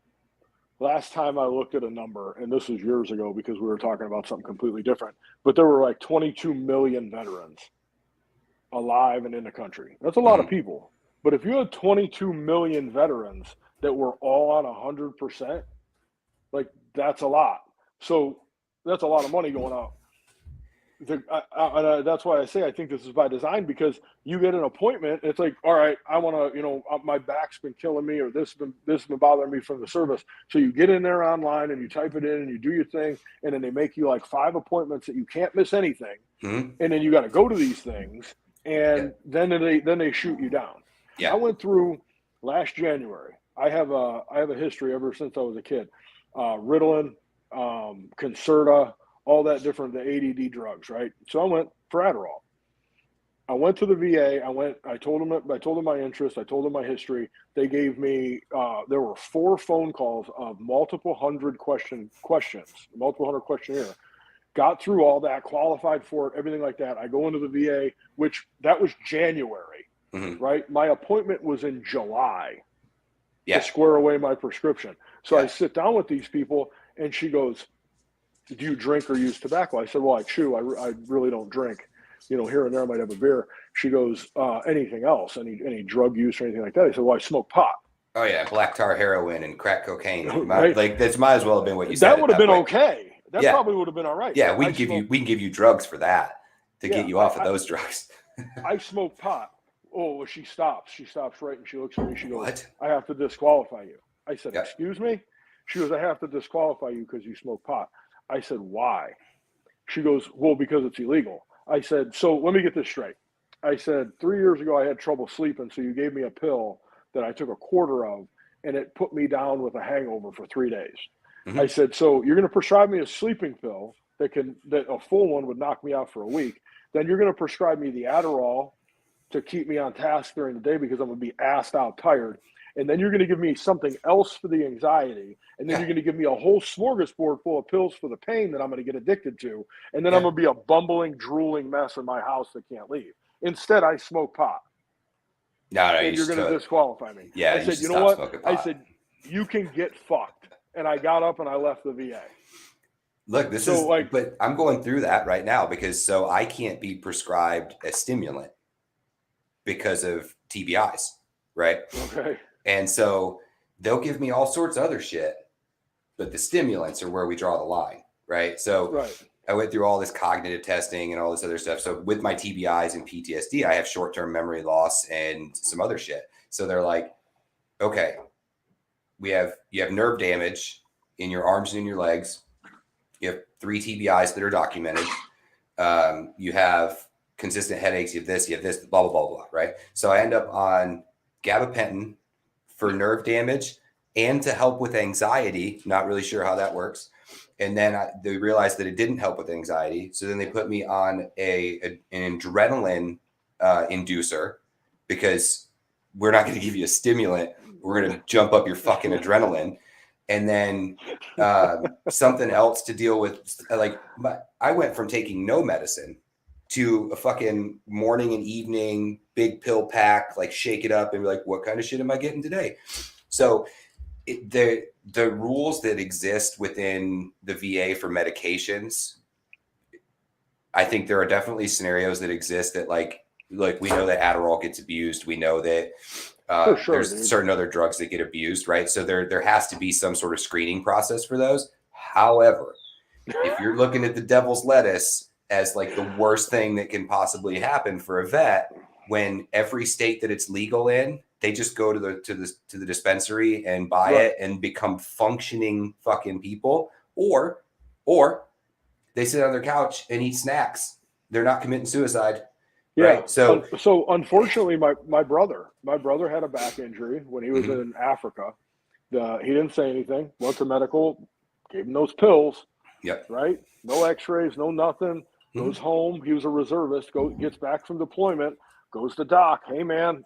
last time I looked at a number, and this was years ago because we were talking about something completely different, but there were like 22 million veterans alive and in the country. That's a lot of people. But if you had 22 million veterans that were all on 100%, like that's a lot. So that's a lot of money going out. That's why I say I think this is by design because you get an appointment. It's like, all right, I want to, my back's been killing me or this has been bothering me from the service. So you get in there online and you type it in and you do your thing. And then they make you like 5 appointments that you can't miss anything. And then you got to go to these things. And then they shoot you down. Yeah. I went through last January. I have a history ever since I was a kid. Ritalin, Concerta, all that different, the ADD drugs, right? So I went for Adderall. I went to the VA. I told them my interest. I told them my history. They gave me, there were 4 phone calls of multiple hundred questionnaire. Got through all that, qualified for it, everything like that. I go into the VA, which that was January, right? My appointment was in July to square away my prescription. So I sit down with these people and she goes, do you drink or use tobacco? I said, well, I chew. I really don't drink. Here and there I might have a beer. She goes, anything else? Any drug use or anything like that? I said, well, I smoke pot. Oh yeah, black tar heroin and crack cocaine. Right? Like that might as well have been what you said. That would have been okay. That probably would have been all right. Yeah, we can give you drugs for that to get you off of those drugs. I smoke pot. Oh, well, she stops. She stops right and she looks at me. She goes, what? I have to disqualify you. I said, excuse me? She goes, I have to disqualify you because you smoke pot. I said, why? She goes, well, because it's illegal. I said, so let me get this straight. I said, 3 years ago, I had trouble sleeping. So you gave me a pill that I took a quarter of and it put me down with a hangover for 3 days. Mhm. I said, so you're going to prescribe me a sleeping pill that a full one would knock me out for a week. Then you're going to prescribe me the Adderall to keep me on task during the day because I'm going to be assed out tired. And then you're going to give me something else for the anxiety. And then Yeah. you're going to give me a whole smorgasbord full of pills for the pain that I'm going to get addicted to. And then Yeah. I'm going to be a bumbling, drooling mess in my house that can't leave. Instead, I smoke pot. No, And you're going to disqualify me. Yeah, I you said, should you know stop what? smoking I pot. said, you can get fucked. And I got up and I left the VA. Look, So, but I'm going through that right now because I can't be prescribed a stimulant because of TBIs, right? okay. And so they'll give me all sorts of other shit, but the stimulants are where we draw the line, right? So Right. I went through all this cognitive testing and all this other stuff. So with my TBIs and PTSD, I have short-term memory loss and some other shit. So they're like, okay, you have nerve damage in your arms and in your legs. You have 3 TBIs that are documented. You have consistent headaches. You have this, blah, blah, blah, blah, right? So I end up on gabapentin for nerve damage and to help with anxiety. Not really sure how that works. And then they realized that it didn't help with anxiety. So then they put me on an adrenaline inducer because we're not going to give you a stimulant. We're going to jump up your fucking adrenaline. And then something else to deal with. I went from taking no medicine to a fucking morning and evening big pill pack, like shake it up and be like, what kind of shit am I getting today? So the rules that exist within the VA for medications, I think there are definitely scenarios that exist that like we know that Adderall gets abused. We know that there's certain other drugs that get abused, right? So there has to be some sort of screening process for those. However, if you're looking at the devil's lettuce as like the worst thing that can possibly happen for a vet, when every state that it's legal in, they just go to the dispensary and buy it and become functioning fucking people, or they sit on their couch and eat snacks. They're not committing suicide. Yeah. Right. So unfortunately, my brother had a back injury when he was in Africa. He didn't say anything. Went to medical, gave him those pills. Yep. Right. No X-rays, no nothing. Goes home. He was a reservist. Gets back from deployment. Goes to doc. Hey man,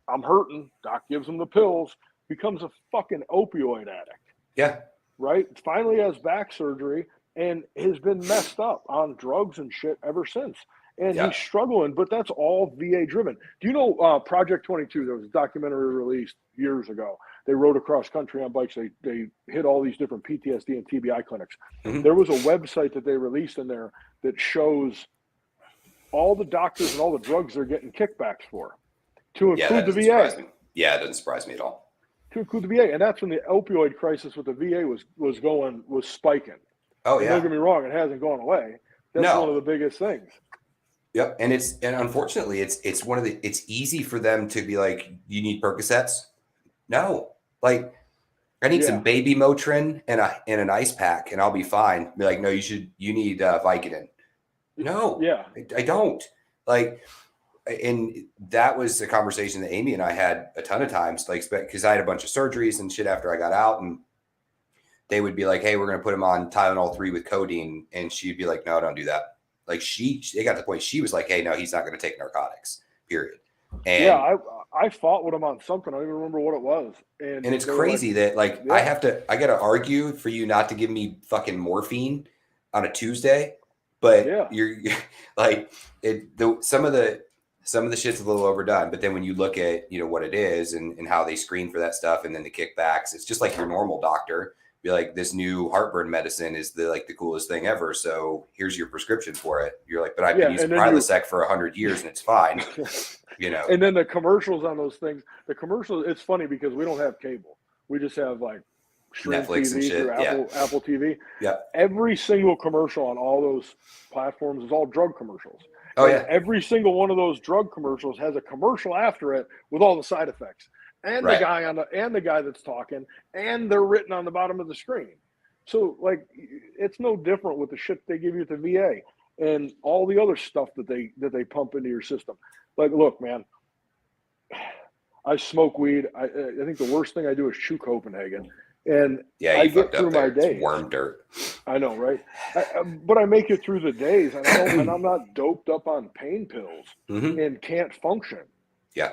I'm hurting. Doc gives him the pills. Becomes a fucking opioid addict. Yeah. Right. Finally has back surgery and has been messed up on drugs and shit ever since. And he's struggling, but that's all VA driven. Do you know Project 22? There was a documentary released years ago. They rode across country on bikes. They hit all these different PTSD and TBI clinics. There was a website that they released in there that shows all the doctors and all the drugs they're getting kickbacks for, to include the VA. Yeah, it doesn't surprise me at all. To include the VA, and that's when the opioid crisis with the VA was spiking. Oh and yeah. Don't get me wrong; it hasn't gone away. That's one of the biggest things. Yep, and unfortunately it's easy for them to be like, you need Percocets. No, like I need some baby Motrin and an ice pack, and I'll be fine. Be like, no, you need Vicodin. No, I don't. Like, and that was a conversation that Amy and I had a ton of times, like, because I had a bunch of surgeries and shit after I got out, and they would be like, hey, we're going to put him on Tylenol 3 with codeine. And she'd be like, no, don't do that. Like they got to the point she was like, hey, no, he's not going to take narcotics, period. And I fought with him on something. I don't even remember what it was. And it's crazy that I got to argue for you not to give me fucking morphine on a Tuesday, but you're like some of the shit's a little overdone. But then when you look at, what it is and how they screen for that stuff and then the kickbacks, it's just like your normal doctor. Be like, this new heartburn medicine is the coolest thing ever. So here's your prescription for it. You're like, but I've been using Prilosec for 100 years and it's fine. And then the commercials on those things, it's funny because we don't have cable. We just have like Netflix TV and shit. through Apple TV. Yeah. Every single commercial on all those platforms is all drug commercials. Oh yeah. Every single one of those drug commercials has a commercial after it with all the side effects. And the guy that's talking, and they're written on the bottom of the screen. So like, it's no different with the shit they give you at the VA and all the other stuff that they pump into your system. Like, look, man, I smoke weed. I think the worst thing I do is chew Copenhagen, and Yeah, I you get fucked through up my there. It's days. worm dirt. I know, right? But I make it through the days, and I'm not doped up on pain pills Mm-hmm. and can't function. Yeah.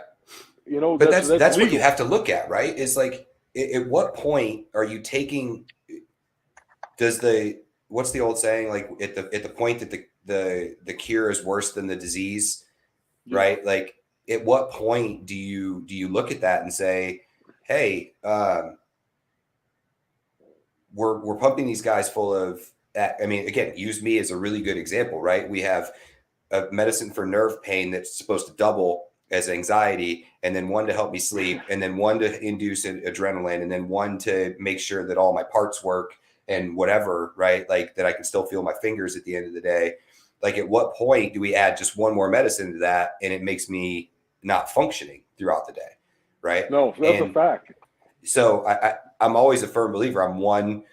You know, But that's that's what you legal. have to look at, right? Is like, at what point are you taking? What's the old saying? Like at the point that the cure is worse than the disease, Yeah. right? Like at what point do you look at that and say, hey, we're pumping these guys full of. I mean, again, use me as a really good example, right? We have a medicine for nerve pain that's supposed to double as anxiety, and then one to help me sleep, and then one to induce adrenaline, and then one to make sure that all my parts work and whatever, right? Like that I can still feel my fingers at the end of the day. Like at what point do we add just one more medicine to that and it makes me not functioning throughout the day, right? No, that's a fact. So I'm always a firm believer. I'm one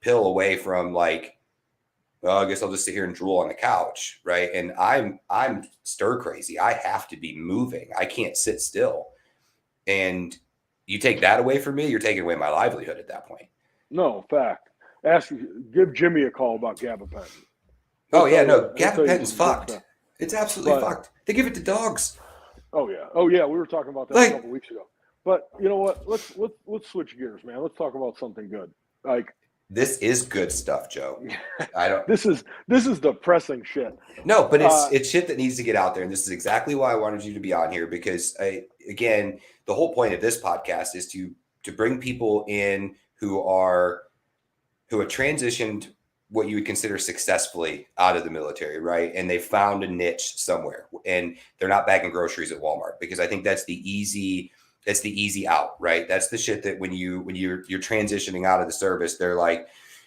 pill away from like, well, I guess I'll just sit here and drool on the couch, right? And I'm stir crazy. I have to be moving. I can't sit still. And you take that away from me, you're taking away my livelihood at that point. No, fact. Give Jimmy a call about gabapentin. Oh yeah, no, gabapentin's fucked. It's absolutely fucked. They give it to dogs. Oh yeah. We were talking about that a couple weeks ago. But you know what? Let's switch gears, man. Let's talk about something good. Like, this is good stuff, Joe. I don't. This is depressing shit. No, but it's shit that needs to get out there, and this is exactly why I wanted you to be on here, because again, the whole point of this podcast is to bring people in who have transitioned what you would consider successfully out of the military, right? And they found a niche somewhere, and they're not bagging groceries at Walmart, because I think that's the easy out, right? That's the shit that when you're transitioning out of the service, they're like,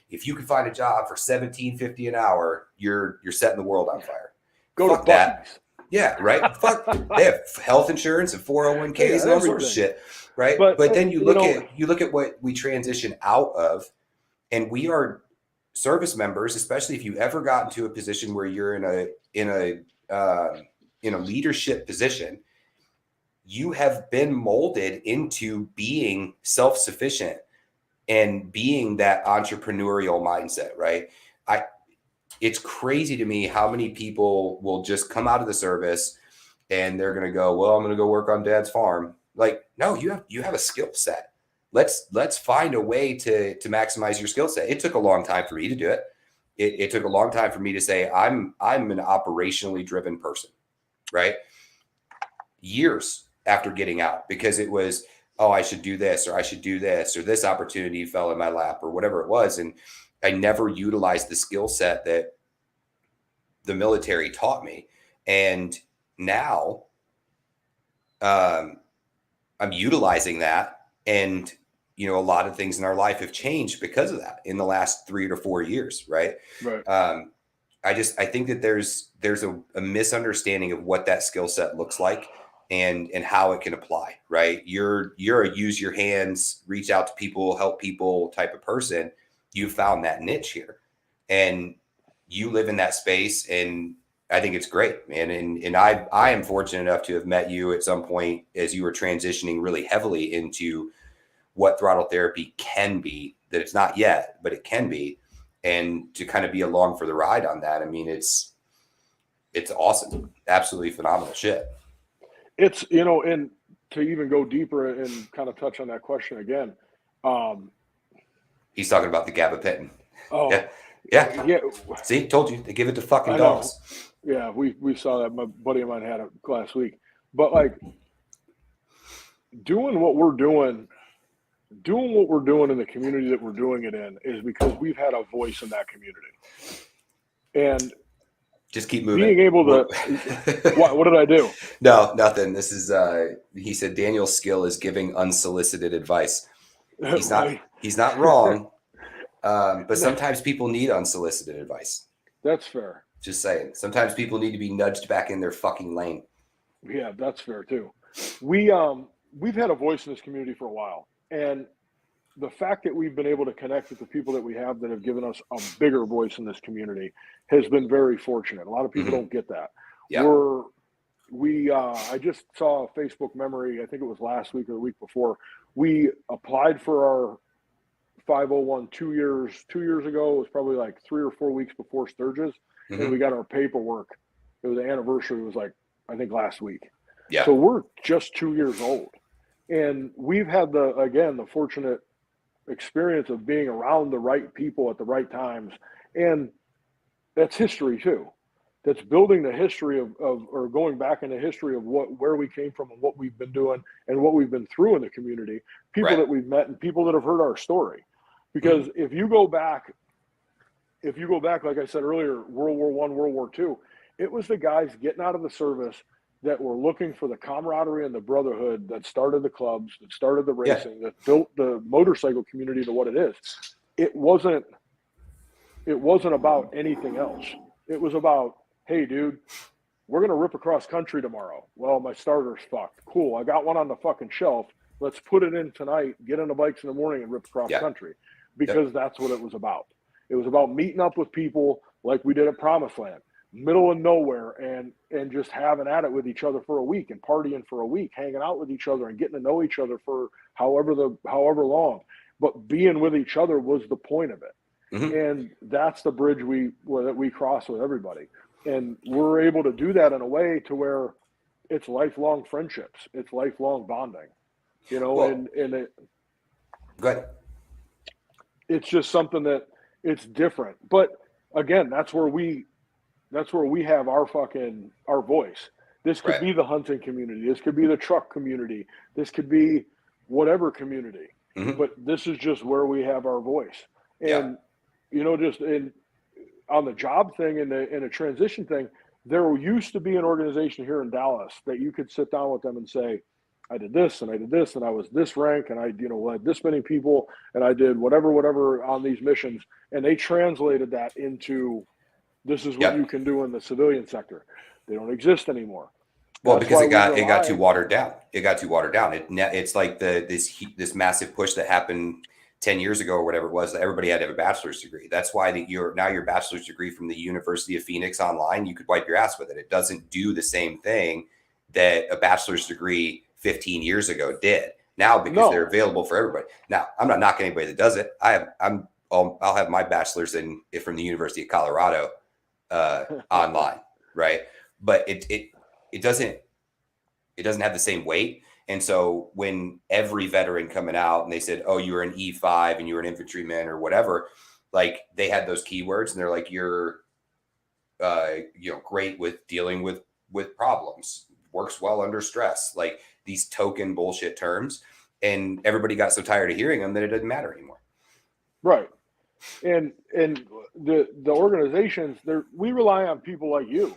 if you can find a job for $17.50 an hour, you're setting the world on fire. Go Fuck to that. Yeah, right. Fuck. They have health insurance and 401ks and all sorts of shit, right? But then you look at what we transition out of, and we are service members, especially if you ever got into a position where you're in a leadership position. You have been molded into being self-sufficient and being that entrepreneurial mindset, right? It's crazy to me how many people will just come out of the service and they're going to go, well, I'm going to go work on dad's farm. Like, no, you have a skill set. Let's find a way to maximize your skill set. It took a long time for me to do it. It took a long time for me to say, I'm an operationally driven person, right? Years after getting out, because it was, oh, I should do this, or I should do this, or this opportunity fell in my lap, or whatever it was. And I never utilized the skill set that the military taught me. And now I'm utilizing that. And, a lot of things in our life have changed because of that in the last 3 to 4 years. Right. Right. I think that there's a misunderstanding of what that skill set looks like and how it can apply, right? You're a use your hands, reach out to people, help people type of person. You found that niche here, and you live in that space, and I think it's great, man. And I am fortunate enough to have met you at some point as you were transitioning really heavily into what throttle therapy can be, that it's not yet, but it can be, and to kind of be along for the ride on that. I mean, it's awesome. Absolutely phenomenal shit. It's, and to even go deeper and kind of touch on that question again. He's talking about the gabapentin. Oh, yeah. See, told you, they give it to fucking dogs. Yeah, we saw that. My buddy of mine had it last week. But like, doing what we're doing in the community that we're doing it in is because we've had a voice in that community. And just keep moving. Being able to what did I do? No, nothing. This is he said Daniel's skill is giving unsolicited advice. He's not wrong. But sometimes people need unsolicited advice. That's fair. Just saying. Sometimes people need to be nudged back in their fucking lane. Yeah, that's fair too. We've had a voice in this community for a while, and the fact that we've been able to connect with the people that we have that have given us a bigger voice in this community has been very fortunate. A lot of people don't get that. Yeah. I just saw a Facebook memory. I think it was last week or the week before. We applied for our 501 2 years ago. It was probably like 3 or 4 weeks before Sturgis, and we got our paperwork. It was the anniversary. It was like, I think, last week. Yeah. So we're just 2 years old, and we've had the fortunate experience of being around the right people at the right times, and that's history too. That's building the history of or going back in the history of where we came from and what we've been doing and what we've been through in the community, people that we've met and people that have heard our story. Because if you go back, like I said earlier, World War I, World War II, it was the guys getting out of the service that were looking for the camaraderie and the brotherhood that started the clubs, that started the racing, that built the motorcycle community to what it is. It wasn't about anything else. It was about, hey, dude, we're going to rip across country tomorrow. Well, my starter's fucked. Cool. I got one on the fucking shelf. Let's put it in tonight, get on the bikes in the morning and rip across country, because that's what it was about. It was about meeting up with people like we did at Promised Land, middle of nowhere, and just having at it with each other for a week and partying for a week, hanging out with each other and getting to know each other for however long. But being with each other was the point of it. And that's the bridge that we cross with everybody. And we're able to do that in a way to where it's lifelong friendships. It's lifelong bonding, you know, and it, go ahead. It's just something that it's different. But again, that's where we have our voice. This could be the hunting community. This could be the truck community. This could be whatever community. But this is just where we have our voice. And, you know, just on the job thing and a transition thing, there used to be an organization here in Dallas that you could sit down with them and say, I did this and I did this and I was this rank and I, you know, led this many people and I did whatever on these missions. And they translated that into, this is what you can do in the civilian sector. They don't exist anymore. Well, because it got too watered down. It got too watered down. It's like this massive push that happened 10 years ago or whatever it was, that everybody had to have a bachelor's degree. That's why your bachelor's degree from the University of Phoenix online, you could wipe your ass with it. It doesn't do the same thing that a bachelor's degree 15 years ago did now, because they're available for everybody. Now, I'm not knocking anybody that does it. I'll have my bachelor's from the University of Colorado online, right? But it doesn't have the same weight. And so when every veteran coming out and they said, oh, you were an E5 and you were an infantryman or whatever, like they had those keywords and they're like, you're, great with dealing with problems, works well under stress, like these token bullshit terms. And everybody got so tired of hearing them that it doesn't matter anymore. Right. And the organizations, we rely on people like you,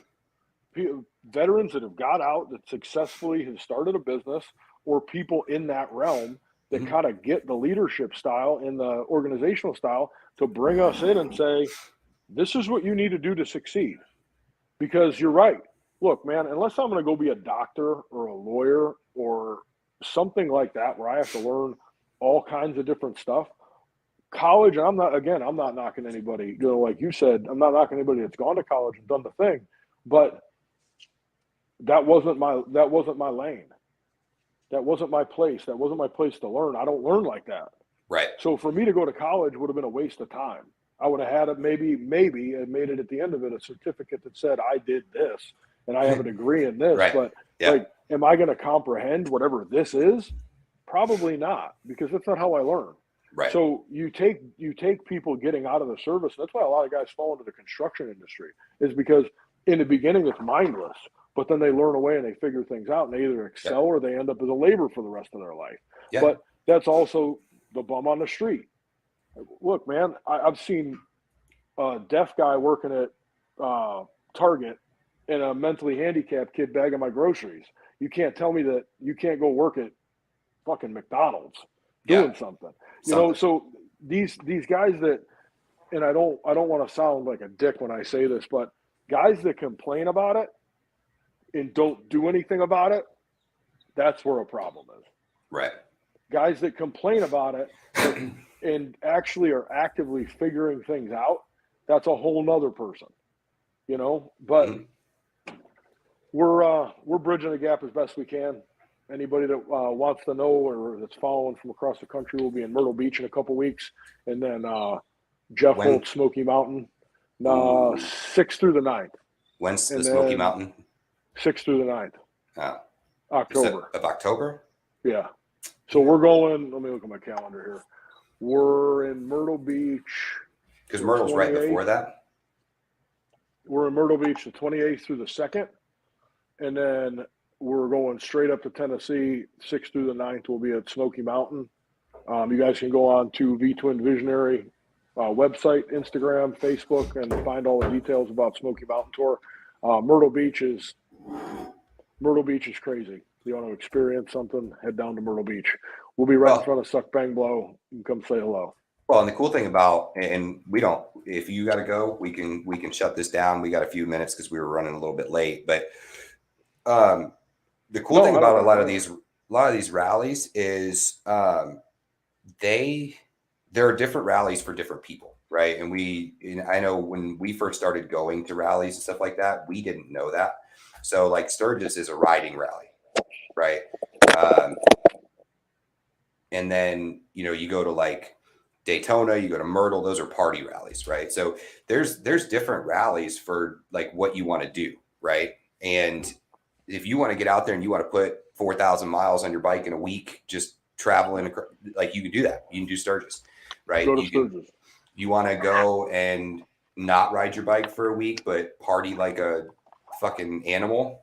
veterans that have got out, that successfully have started a business, or people in that realm that kind of get the leadership style and the organizational style to bring us in and say, this is what you need to do to succeed. Because you're right. Look, man, unless I'm going to go be a doctor or a lawyer or something like that, where I have to learn all kinds of different stuff, college, and I'm not knocking anybody, you know, like you said, I'm not knocking anybody that's gone to college and done the thing, but that wasn't my lane. That wasn't my place. That wasn't my place to learn. I don't learn like that. Right. So for me to go to college would have been a waste of time. I would have had it maybe and made it at the end of it, a certificate that said I did this and I have a degree in this. Right. But like, am I going to comprehend whatever this is? Probably not, because that's not how I learn. Right. So you take people getting out of the service. That's why a lot of guys fall into the construction industry, is because in the beginning it's mindless, but then they learn away and they figure things out and they either excel or they end up as a laborer for the rest of their life. Yeah. But that's also the bum on the street. Look, man, I've seen a deaf guy working at Target and a mentally handicapped kid bagging my groceries. You can't tell me that you can't go work at fucking McDonald's doing something. You know, so these guys that, and I don't want to sound like a dick when I say this, but guys that complain about it and don't do anything about it, that's where a problem is. Right. Guys that complain about it and actually are actively figuring things out, that's a whole nother person, you know? But We're bridging the gap as best we can. Anybody that wants to know or that's following from across the country will be in Myrtle Beach in a couple weeks, and then Jeff Holt, Smoky Mountain, 6th through the 9th. When's the Smoky Mountain? 6th through the 9th. October. Of October? Yeah. So we're going. Let me look at my calendar here. We're in Myrtle Beach. Because Myrtle's right before that. We're in Myrtle Beach the 28th through the 2nd, and then we're going straight up to Tennessee. 6th through the 9th will be at Smoky Mountain. You guys can go on to V-Twin Visionary website, Instagram, Facebook, and find all the details about Smoky Mountain Tour. Myrtle Beach is crazy. If you want to experience something, head down to Myrtle Beach. We'll be right in front of Suck Bang Blow. You can come say hello. Well, and the cool thing about, and we don't, if you got to go, we can shut this down. We got a few minutes because we were running a little bit late, but the cool thing about a lot of these rallies is there are different rallies for different people, right? And I know when we first started going to rallies and stuff like that, we didn't know that. So like Sturgis is a riding rally, right? And then, you go to like Daytona, you go to Myrtle, those are party rallies, right? So there's different rallies for like what you want to do, right? And if you want to get out there and you want to put 4,000 miles on your bike in a week, just traveling, like you can do that. You can do Sturgis, right? Go to Sturgis. You want to go and not ride your bike for a week, but party like a fucking animal.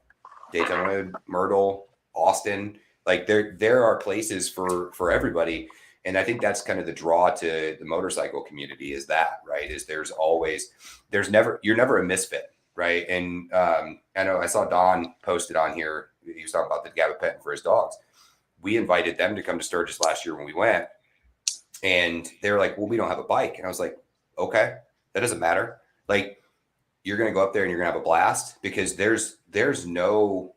Daytona, Myrtle, Austin, like there are places for everybody. And I think that's kind of the draw to the motorcycle community is that, right? Is you're never a misfit, right? And I know I saw Don posted on here. He was talking about the gabapentin for his dogs. We invited them to come to Sturgis last year when we went, and they were like, well, we don't have a bike. And I was like, okay, that doesn't matter. Like, you're going to go up there and you're going to have a blast because there's no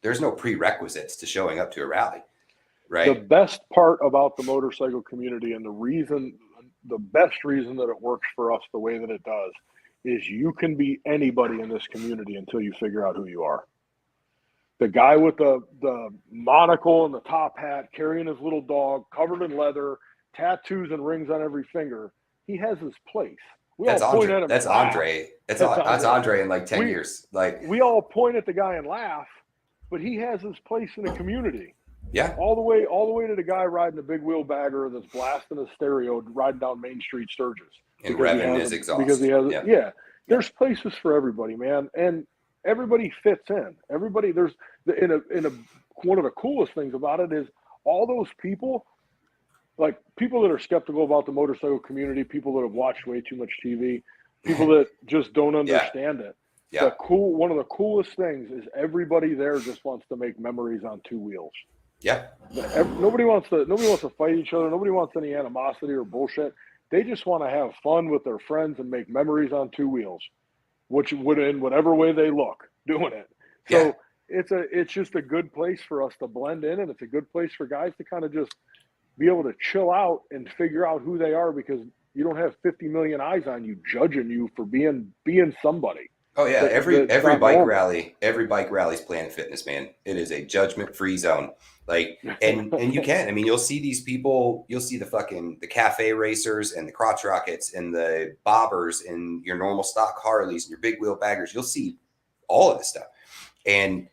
prerequisites to showing up to a rally, right? The best part about the motorcycle community and the best reason that it works for us the way that it does is you can be anybody in this community until you figure out who you are. The guy with the monocle and the top hat, carrying his little dog, covered in leather, tattoos and rings on every finger, he has his place. That's Andre. That's Andre. That's Andre in like 10 years. Like, we all point at the guy and laugh, but he has his place in the community. Yeah. All the way to the guy riding a big wheel bagger that's blasting a stereo riding down Main Street Sturgis. And revving his exhaust. Because he has there's places for everybody, man. And everybody fits in. Everybody one of the coolest things about it is all those people, like people that are skeptical about the motorcycle community, people that have watched way too much TV, people that just don't understand it. Yeah. One of the coolest things is everybody there just wants to make memories on two wheels. Yeah. Nobody wants to fight each other. Nobody wants any animosity or bullshit. They just want to have fun with their friends and make memories on two wheels, which would in whatever way they look doing it. So it's just a good place for us to blend in, and it's a good place for guys to kind of just be able to chill out and figure out who they are because you don't have 50 million eyes on you judging you for being somebody. Oh yeah, every bike rally, is Planet Fitness, man. It is a judgment-free zone. Like, and you can. I mean, you'll see these people. You'll see the cafe racers and the crotch rockets and the bobbers and your normal stock Harleys and your big wheel baggers. You'll see all of this stuff, and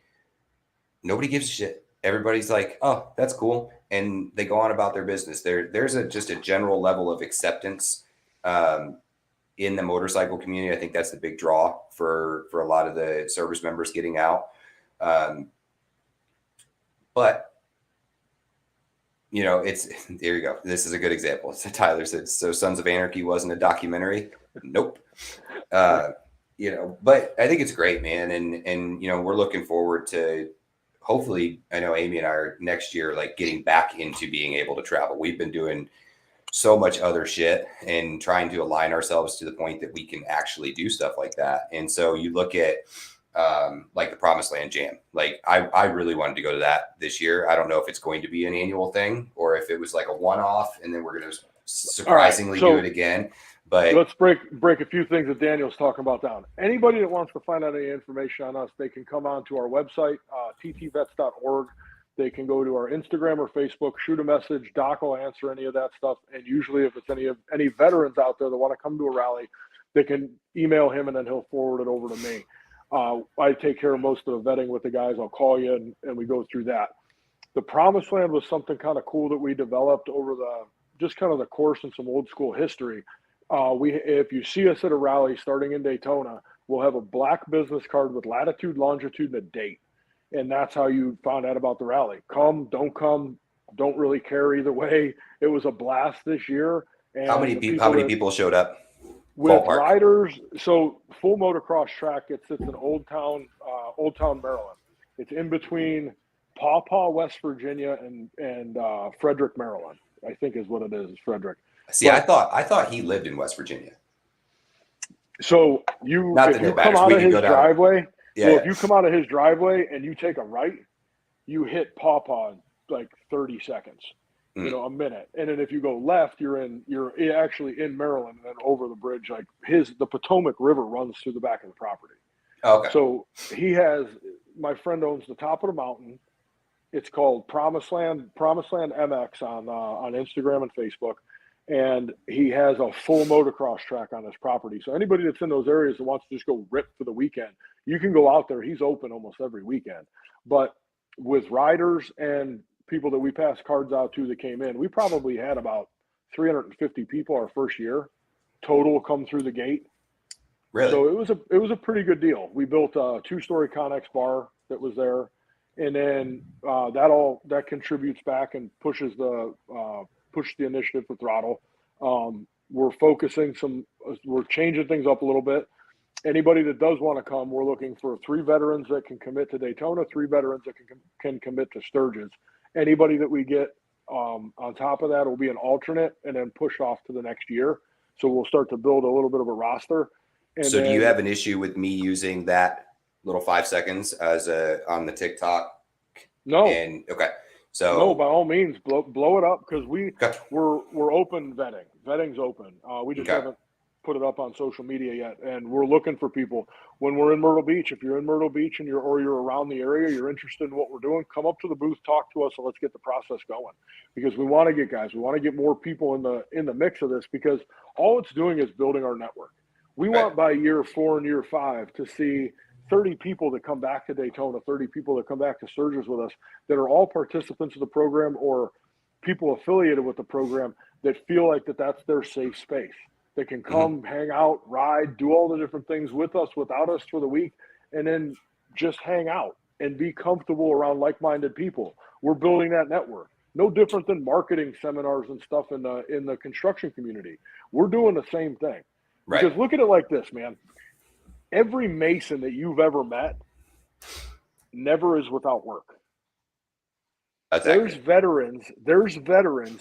nobody gives a shit. Everybody's like, "Oh, that's cool," and they go on about their business. There's just a general level of acceptance in the motorcycle community. I think that's the big draw for a lot of the service members getting out. But there you go. This is a good example. So Tyler said, so Sons of Anarchy wasn't a documentary. Nope. But I think it's great, man. And we're looking forward to, hopefully, I know Amy and I are next year, like getting back into being able to travel. We've been doing so much other shit and trying to align ourselves to the point that we can actually do stuff like that. And so you look at like the Promised Land Jam. Like I really wanted to go to that this year. I don't know if it's going to be an annual thing or if it was like a one-off and then we're going to surprisingly do it again. But let's break a few things that Daniel's talking about down. Anybody that wants to find out any information on us, they can come on to our website, ttvets.org. They can go to our Instagram or Facebook, shoot a message. Doc will answer any of that stuff. And usually if it's any veterans out there that want to come to a rally, they can email him and then he'll forward it over to me. I take care of most of the vetting with the guys. I'll call you and we go through that. The Promised Land was something kind of cool that we developed over just kind of the course and some old school history. If you see us at a rally starting in Daytona, we'll have a black business card with latitude, longitude, and a date. And that's how you found out about the rally. Come, don't really care either way. It was a blast this year. And how many people showed up? With Ballpark. riders, so full motocross track, it sits in Old Town, Maryland. It's in between Paw Paw, West Virginia, and Frederick, Maryland. I think is what it is, Frederick. See, I thought he lived in West Virginia. So if you come out of his driveway, if you come out of his driveway and you take a right, you hit Paw Paw in like 30 seconds. A minute. And then if you go left, you're actually in Maryland and then over the bridge. Like the Potomac River runs through the back of the property. Okay. So my friend owns the top of the mountain. It's called Promised Land MX on Instagram and Facebook. And he has a full motocross track on his property. So anybody that's in those areas that wants to just go rip for the weekend, you can go out there. He's open almost every weekend. But with riders and people that we passed cards out to that came in, we probably had about 350 people our first year total come through the gate. Really? So it was a pretty good deal. We built a 2-story Connex bar that was there, and then that contributes back and pushes the initiative for Throttle. We're changing things up a little bit. Anybody that does want to come, we're looking for 3 veterans that can commit to Daytona, 3 veterans that can commit to Sturgis. Anybody that we get on top of that will be an alternate and then push off to the next year. So we'll start to build a little bit of a roster. And so do you have an issue with me using that little 5 seconds as on the TikTok? No. Okay. So no, by all means, blow it up because we're open vetting. Vetting's open. We just haven't put it up on social media yet, and we're looking for people. When we're in Myrtle Beach, if you're in Myrtle Beach and you're around the area, you're interested in what we're doing, come up to the booth, talk to us, and let's get the process going. Because we want to get guys, we want to get more people in the mix of this, because all it's doing is building our network. We want by year 4 and year 5 to see 30 people that come back to Daytona, 30 people that come back to Sturgis with us that are all participants of the program or people affiliated with the program that feel like that's their safe space. They can come, hang out, ride, do all the different things with us, without us for the week, and then just hang out and be comfortable around like-minded people. We're building that network. No different than marketing seminars and stuff in the construction community. We're doing the same thing. Right. Because look at it like this, man. Every Mason that you've ever met never is without work. There's veterans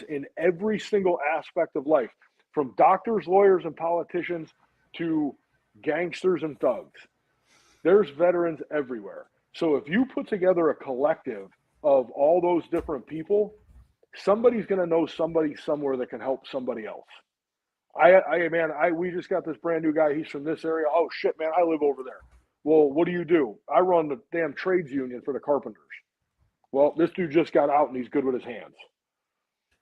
in every single aspect of life, from doctors, lawyers, and politicians to gangsters and thugs. There's veterans everywhere. So if you put together a collective of all those different people, somebody's going to know somebody somewhere that can help somebody else. We just got this brand new guy. He's from this area. Oh shit, man, I live over there. Well, what do? I run the damn trades union for the carpenters. Well, this dude just got out and he's good with his hands.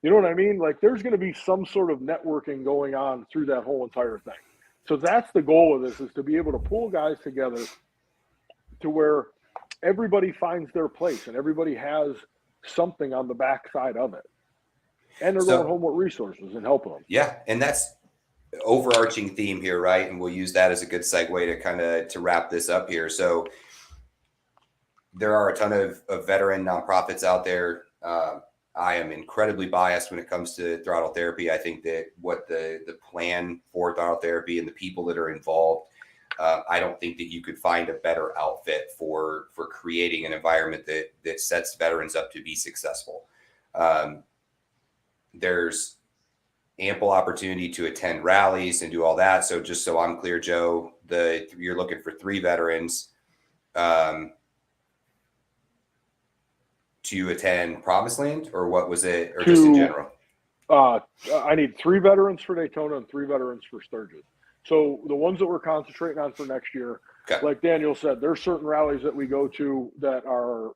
You know what I mean? Like, there's going to be some sort of networking going on through that whole entire thing. So that's the goal of this, is to be able to pull guys together to where everybody finds their place and everybody has something on the backside of it. And they're going home with resources and helping them. Yeah, and that's overarching theme here, right? And we'll use that as a good segue to wrap this up here. So there are a ton of veteran nonprofits out there. I am incredibly biased when it comes to throttle therapy. I think that what the plan for throttle therapy and the people that are involved, I don't think that you could find a better outfit for creating an environment that sets veterans up to be successful. There's ample opportunity to attend rallies and do all that. So just so I'm clear, Joe, you're looking for 3 veterans to attend Promised Land, or what was it, or just in general? I need 3 veterans for Daytona and 3 veterans for Sturgis. So the ones that we're concentrating on for next year, Okay. like Daniel said, there's certain rallies that we go to that are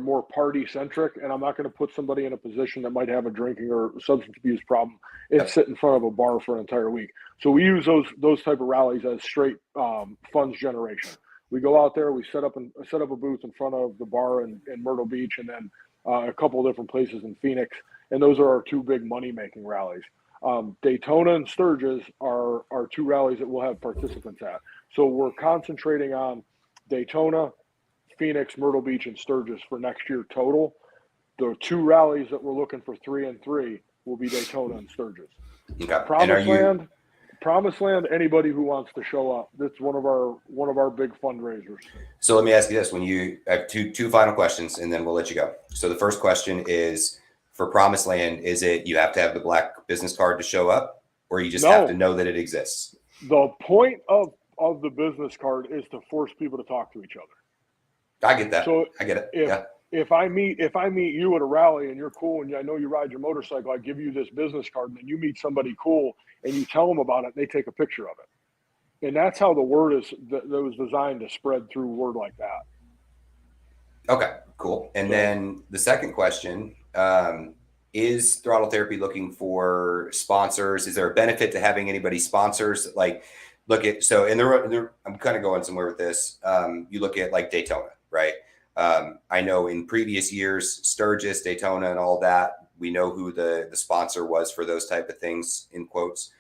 more party centric, and I'm not going to put somebody in a position that might have a drinking or substance abuse problem and sit in front of a bar for an entire week. So we use those type of rallies as straight funds generation. We go out there, we set up a booth in front of the bar in Myrtle Beach, and then a couple of different places in Phoenix, and those are our 2 big money making rallies. Daytona and Sturgis are 2 rallies that we'll have participants at. So we're concentrating on Daytona, Phoenix, Myrtle Beach, and Sturgis for next year total. The 2 rallies that we're looking for 3 and 3 will be Daytona and Sturgis. Okay. Promised Land, anybody who wants to show up. That's one of our big fundraisers. So let me ask you this: I have two final questions, and then we'll let you go. So the first question is, for Promised Land, is it you have to have the black business card to show up, or you just have to know that it exists? The point of the business card is to force people to talk to each other. I get that. So I get it. If I meet you at a rally and you're cool and I know you ride your motorcycle, I give you this business card, and then you meet somebody cool and you tell them about it, and they take a picture of it. And that's how the word that was designed to spread through word like that. Okay, cool. And then the second question, is Throttle Therapy looking for sponsors? Is there a benefit to having anybody sponsors? Like, I'm kind of going somewhere with this. You look at like Daytona, right? I know in previous years, Sturgis, Daytona, and all that, we know who the sponsor was for those type of things, in quotes.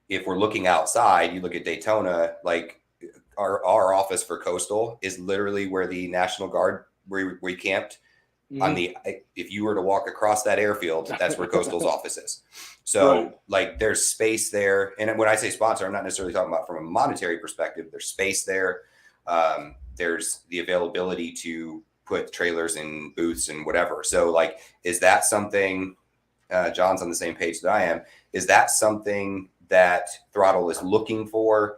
If we're looking outside, you look at Daytona, like our office for Coastal is literally where the National Guard where we camped. Mm-hmm. If you were to walk across that airfield, that's where Coastal's office is. So like there's space there. And when I say sponsor, I'm not necessarily talking about from a monetary perspective. There's space there. There's the availability to put trailers and booths and whatever. So like, is that something, John's on the same page that I am, is that something that Throttle is looking for?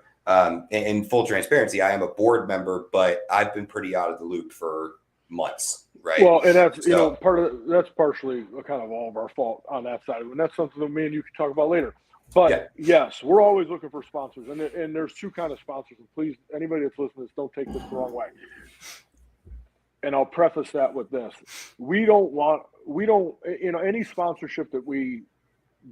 In full transparency, I am a board member, but I've been pretty out of the loop for months, right? Well, and that's that's partially kind of all of our fault on that side, and that's something that me and you can talk about later. But yes, we're always looking for sponsors, and there's 2 kinds of sponsors. And please, anybody that's listening, don't take this the wrong way. And I'll preface that with this: we don't any sponsorship that we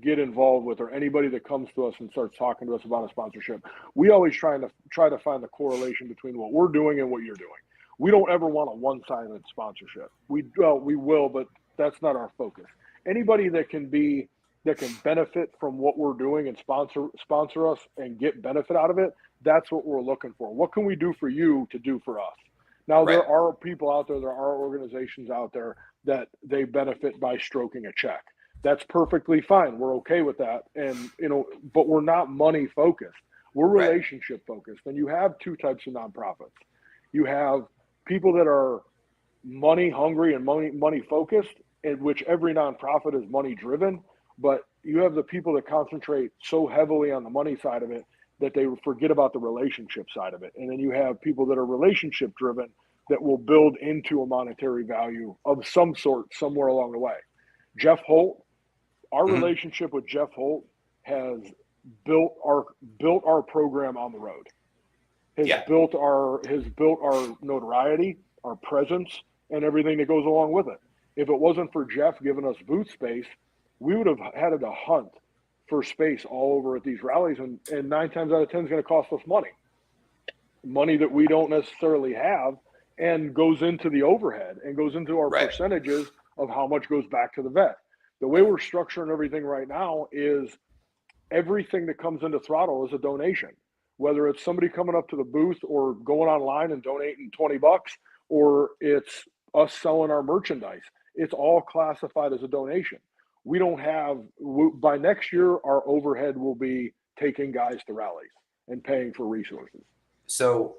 get involved with, or anybody that comes to us and starts talking to us about a sponsorship, we always try to find the correlation between what we're doing and what you're doing. We don't ever want a one-sided sponsorship. We will, but that's not our focus. Anybody that can benefit from what we're doing and sponsor us and get benefit out of it, that's what we're looking for. What can we do for you to do for us? Now, there are people out there are organizations out there that they benefit by stroking a check. That's perfectly fine. We're okay with that. And, but we're not money focused. We're relationship focused. And you have 2 types of nonprofits. You have people that are money hungry and money focused, in which every nonprofit is money driven. But you have the people that concentrate so heavily on the money side of it that they forget about the relationship side of it. And then you have people that are relationship driven that will build into a monetary value of some sort somewhere along the way. Jeff Holt, our relationship with Jeff Holt has built our program on the road. Has built our notoriety, our presence, and everything that goes along with it. If it wasn't for Jeff giving us booth space, we would have had to hunt for space all over at these rallies, and 9 times out of 10 is going to cost us money that we don't necessarily have, and goes into the overhead and goes into our percentages of how much goes back to the vet. The way we're structuring everything right now is everything that comes into Throttle is a donation, whether it's somebody coming up to the booth or going online and donating $20, or it's us selling our merchandise. It's all classified as a donation. We don't have, by next year, our overhead will be taking guys to rallies and paying for resources. So,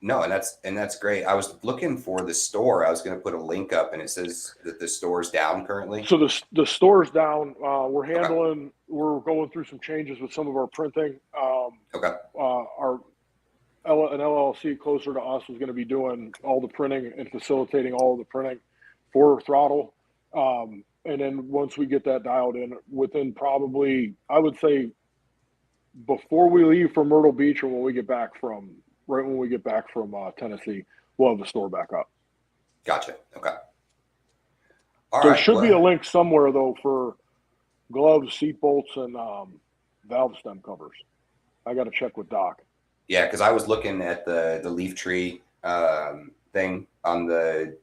no, and that's great. I was looking for the store. I was going to put a link up, and it says that the store's down currently. So the store's down. We're going through some changes with some of our printing. An LLC closer to us is going to be doing all the printing and facilitating all of the printing for Throttle. And then once we get that dialed in, within probably, I would say, before we leave for Myrtle Beach or when we get back from Tennessee, we'll have the store back up. Gotcha. Okay. All There right. should be a link somewhere though for gloves, seat bolts, and valve stem covers. I got to check with Doc. Yeah, because I was looking at the leaf tree thing on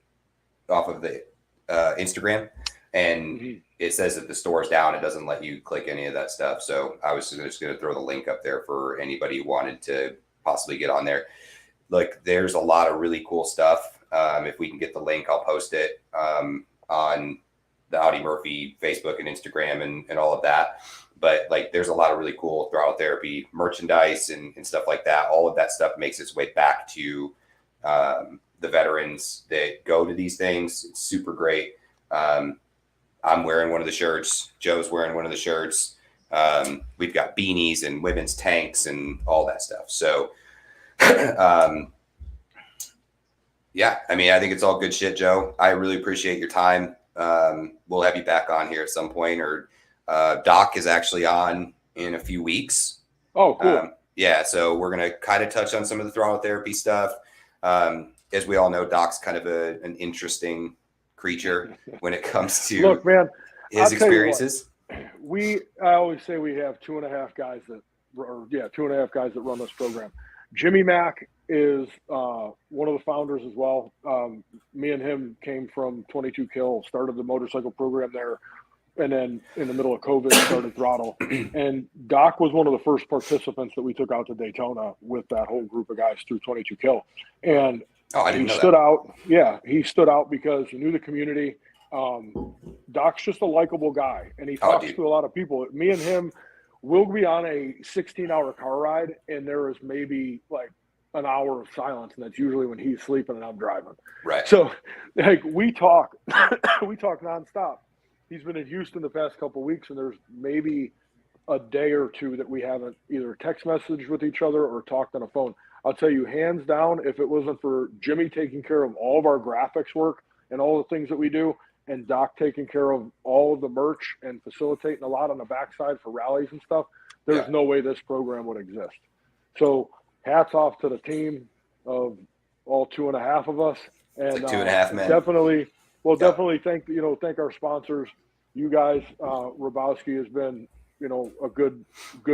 off of the Instagram, and it says that the store's down. It doesn't let you click any of that stuff. So I was just going to throw the link up there for anybody who wanted to possibly get on there. Like, there's a lot of really cool stuff. If we can get the link, I'll post it on the Audi Murphy Facebook and Instagram and all of that. But like, there's a lot of really cool throttle therapy merchandise and stuff like that. All of that stuff makes its way back to the veterans that go to these things. It's super great. I'm wearing one of the shirts. Joe's wearing one of the shirts. We've got beanies and women's tanks and all that stuff. So, yeah, I mean, I think it's all good shit, Joe. I really appreciate your time. We'll have you back on here at some point, or Doc is actually on in a few weeks. Oh, cool. Yeah, so we're going to kind of touch on some of the throttle therapy stuff. As we all know, Doc's kind of an interesting creature when it comes to Look, man, his experiences. I always say we have two and a half guys that run this program. Jimmy Mack is one of the founders as well. Me and him came from 22 Kill, started the motorcycle program there, and then in the middle of COVID started Throttle. And Doc was one of the first participants that we took out to Daytona with that whole group of guys through 22 Kill. And he stood out. Yeah, he stood out because he knew the community. Doc's just a likable guy, and he talks to a lot of people. Me and him, we'll be on a 16-hour car ride, and there is maybe like an hour of silence, and that's usually when he's sleeping and I'm driving. Right. So, like, we talk nonstop. He's been in Houston the past couple of weeks, and there's maybe a day or two that we haven't either text messaged with each other or talked on the phone. I'll tell you, hands down, if it wasn't for Jimmy taking care of all of our graphics work and all the things that we do, and Doc taking care of all of the merch and facilitating a lot on the backside for rallies and stuff, there's no way this program would exist. So hats off to the team of all two and a half of us. And like 2.5 men. Definitely thank our sponsors. You guys, Rabowski has been, a good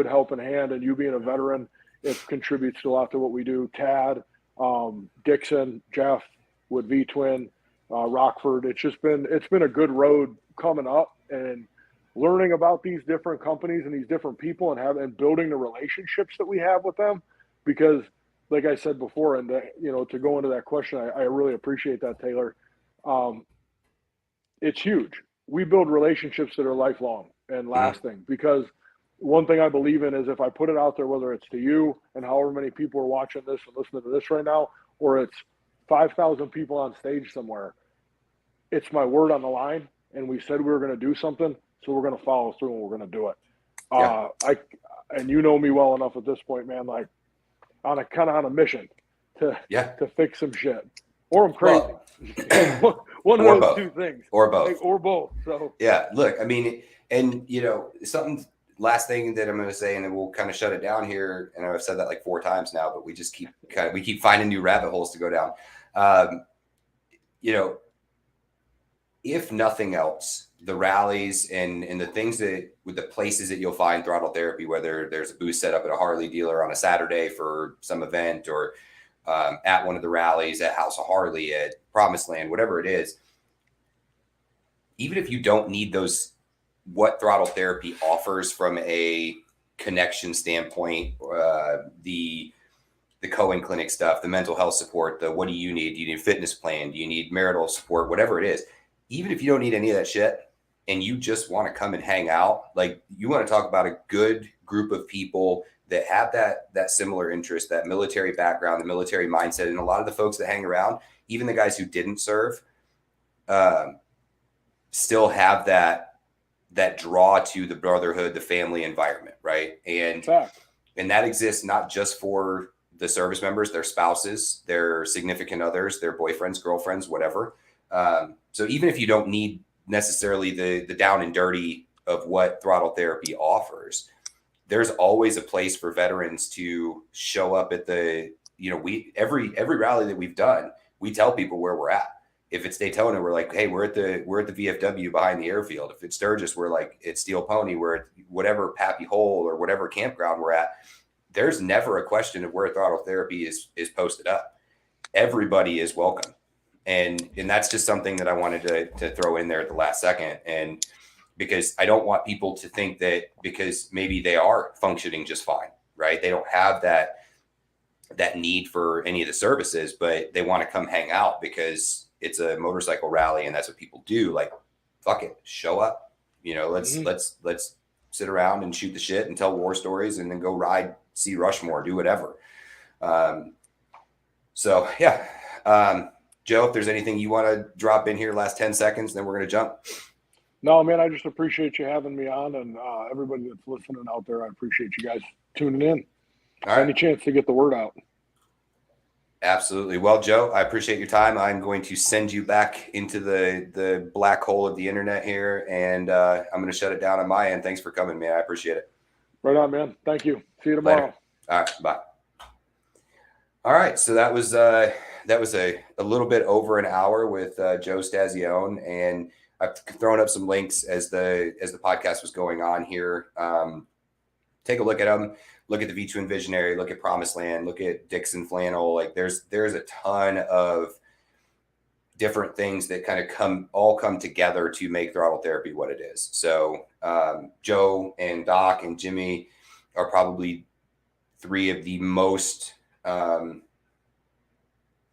helping hand, and you being a veteran, it contributes a lot to what we do. Tad, Dixon, Jeff with V-Twin, Rockford. It's been a good road coming up and learning about these different companies and these different people and building the relationships that we have with them. Because like I said before, and to go into that question, I really appreciate that, Taylor. It's huge. We build relationships that are lifelong and lasting, because one thing I believe in is if I put it out there, whether it's to you and however many people are watching this and listening to this right now, or it's 5,000 people on stage somewhere, it's my word on the line. And we said we were going to do something, so we're going to follow through and we're going to do it. Yeah. And you know me well enough at this point, man, like on a mission to fix some shit, or I'm crazy. Well, one of those two things, or both, or both. So yeah, look, I mean, and something. Last thing that I'm going to say, and then we'll kind of shut it down here. And I've said that like 4 times now, but we just keep finding new rabbit holes to go down. If nothing else, the rallies and the things with the places that you'll find throttle therapy, whether there's a booth set up at a Harley dealer on a Saturday for some event, or at one of the rallies at House of Harley, at Promised Land, whatever it is, even if you don't need those, what throttle therapy offers from a connection standpoint, the Cohen Clinic stuff, the mental health support, the what do you need? Do you need a fitness plan? Do you need marital support? Whatever it is, even if you don't need any of that shit and you just want to come and hang out, like, you want to talk about a good group of people that have that similar interest, that military background, the military mindset. And a lot of the folks that hang around, even the guys who didn't serve, still have that draw to the brotherhood, the family environment, right? And that exists not just for the service members, their spouses, their significant others, their boyfriends, girlfriends, whatever. So even if you don't need necessarily the down and dirty of what throttle therapy offers, there's always a place for veterans to show up at the, every rally that we've done, we tell people where we're at. If it's Daytona, we're like, hey, we're at the VFW behind the airfield. If it's Sturgis, we're like, it's Steel Pony. We're at whatever Pappy Hole or whatever campground we're at. There's never a question of where throttle therapy is posted up. Everybody is welcome. And that's just something that I wanted to throw in there at the last second. And because I don't want people to think that because maybe they are functioning just fine, right? They don't have that need for any of the services, but they want to come hang out because it's a motorcycle rally and that's what people do. Like, fuck it, show up, let's sit around and shoot the shit and tell war stories and then go ride, see Rushmore, do whatever. So yeah. Joe, if there's anything you want to drop in here, last 10 seconds, then we're going to jump. No, man, I just appreciate you having me on, and everybody that's listening out there, I appreciate you guys tuning in. All right. Any chance to get the word out. Absolutely. Well, Joe, I appreciate your time. I'm going to send you back into the black hole of the internet here, and I'm going to shut it down on my end. Thanks for coming, man. I appreciate it. Right on, man. Thank you. See you tomorrow. Later. All right. Bye. All right. So that was a little bit over an hour with Joe Stazione, and I've thrown up some links as the podcast was going on here. Take a look at them. Look at the V-Twin Visionary. Look at Promised Land. Look at Dixon Flannel. Like there's a ton of different things that kind of come together to make throttle therapy what it is. So Joe and Doc and Jimmy are probably three of the most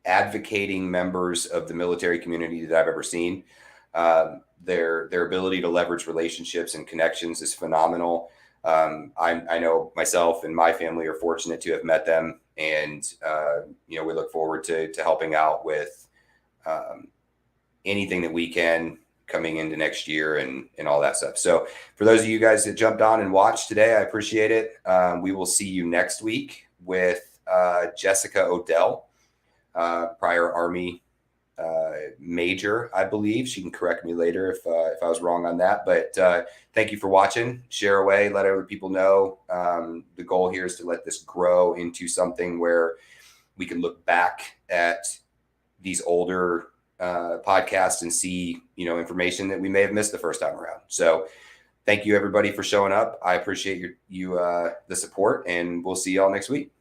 advocating members of the military community that I've ever seen. Their ability to leverage relationships and connections is phenomenal. I know myself and my family are fortunate to have met them, and we look forward to helping out with anything that we can coming into next year and all that stuff. So for those of you guys that jumped on and watched today, I appreciate it. We will see you next week with Jessica Odell, prior Army major, I believe. She can correct me later if I was wrong on that, but thank you for watching. Share away, let other people know. The goal here is to let this grow into something where we can look back at these older podcasts and see information that we may have missed the first time around. So thank you everybody for showing up. I appreciate the support, and we'll see y'all next week.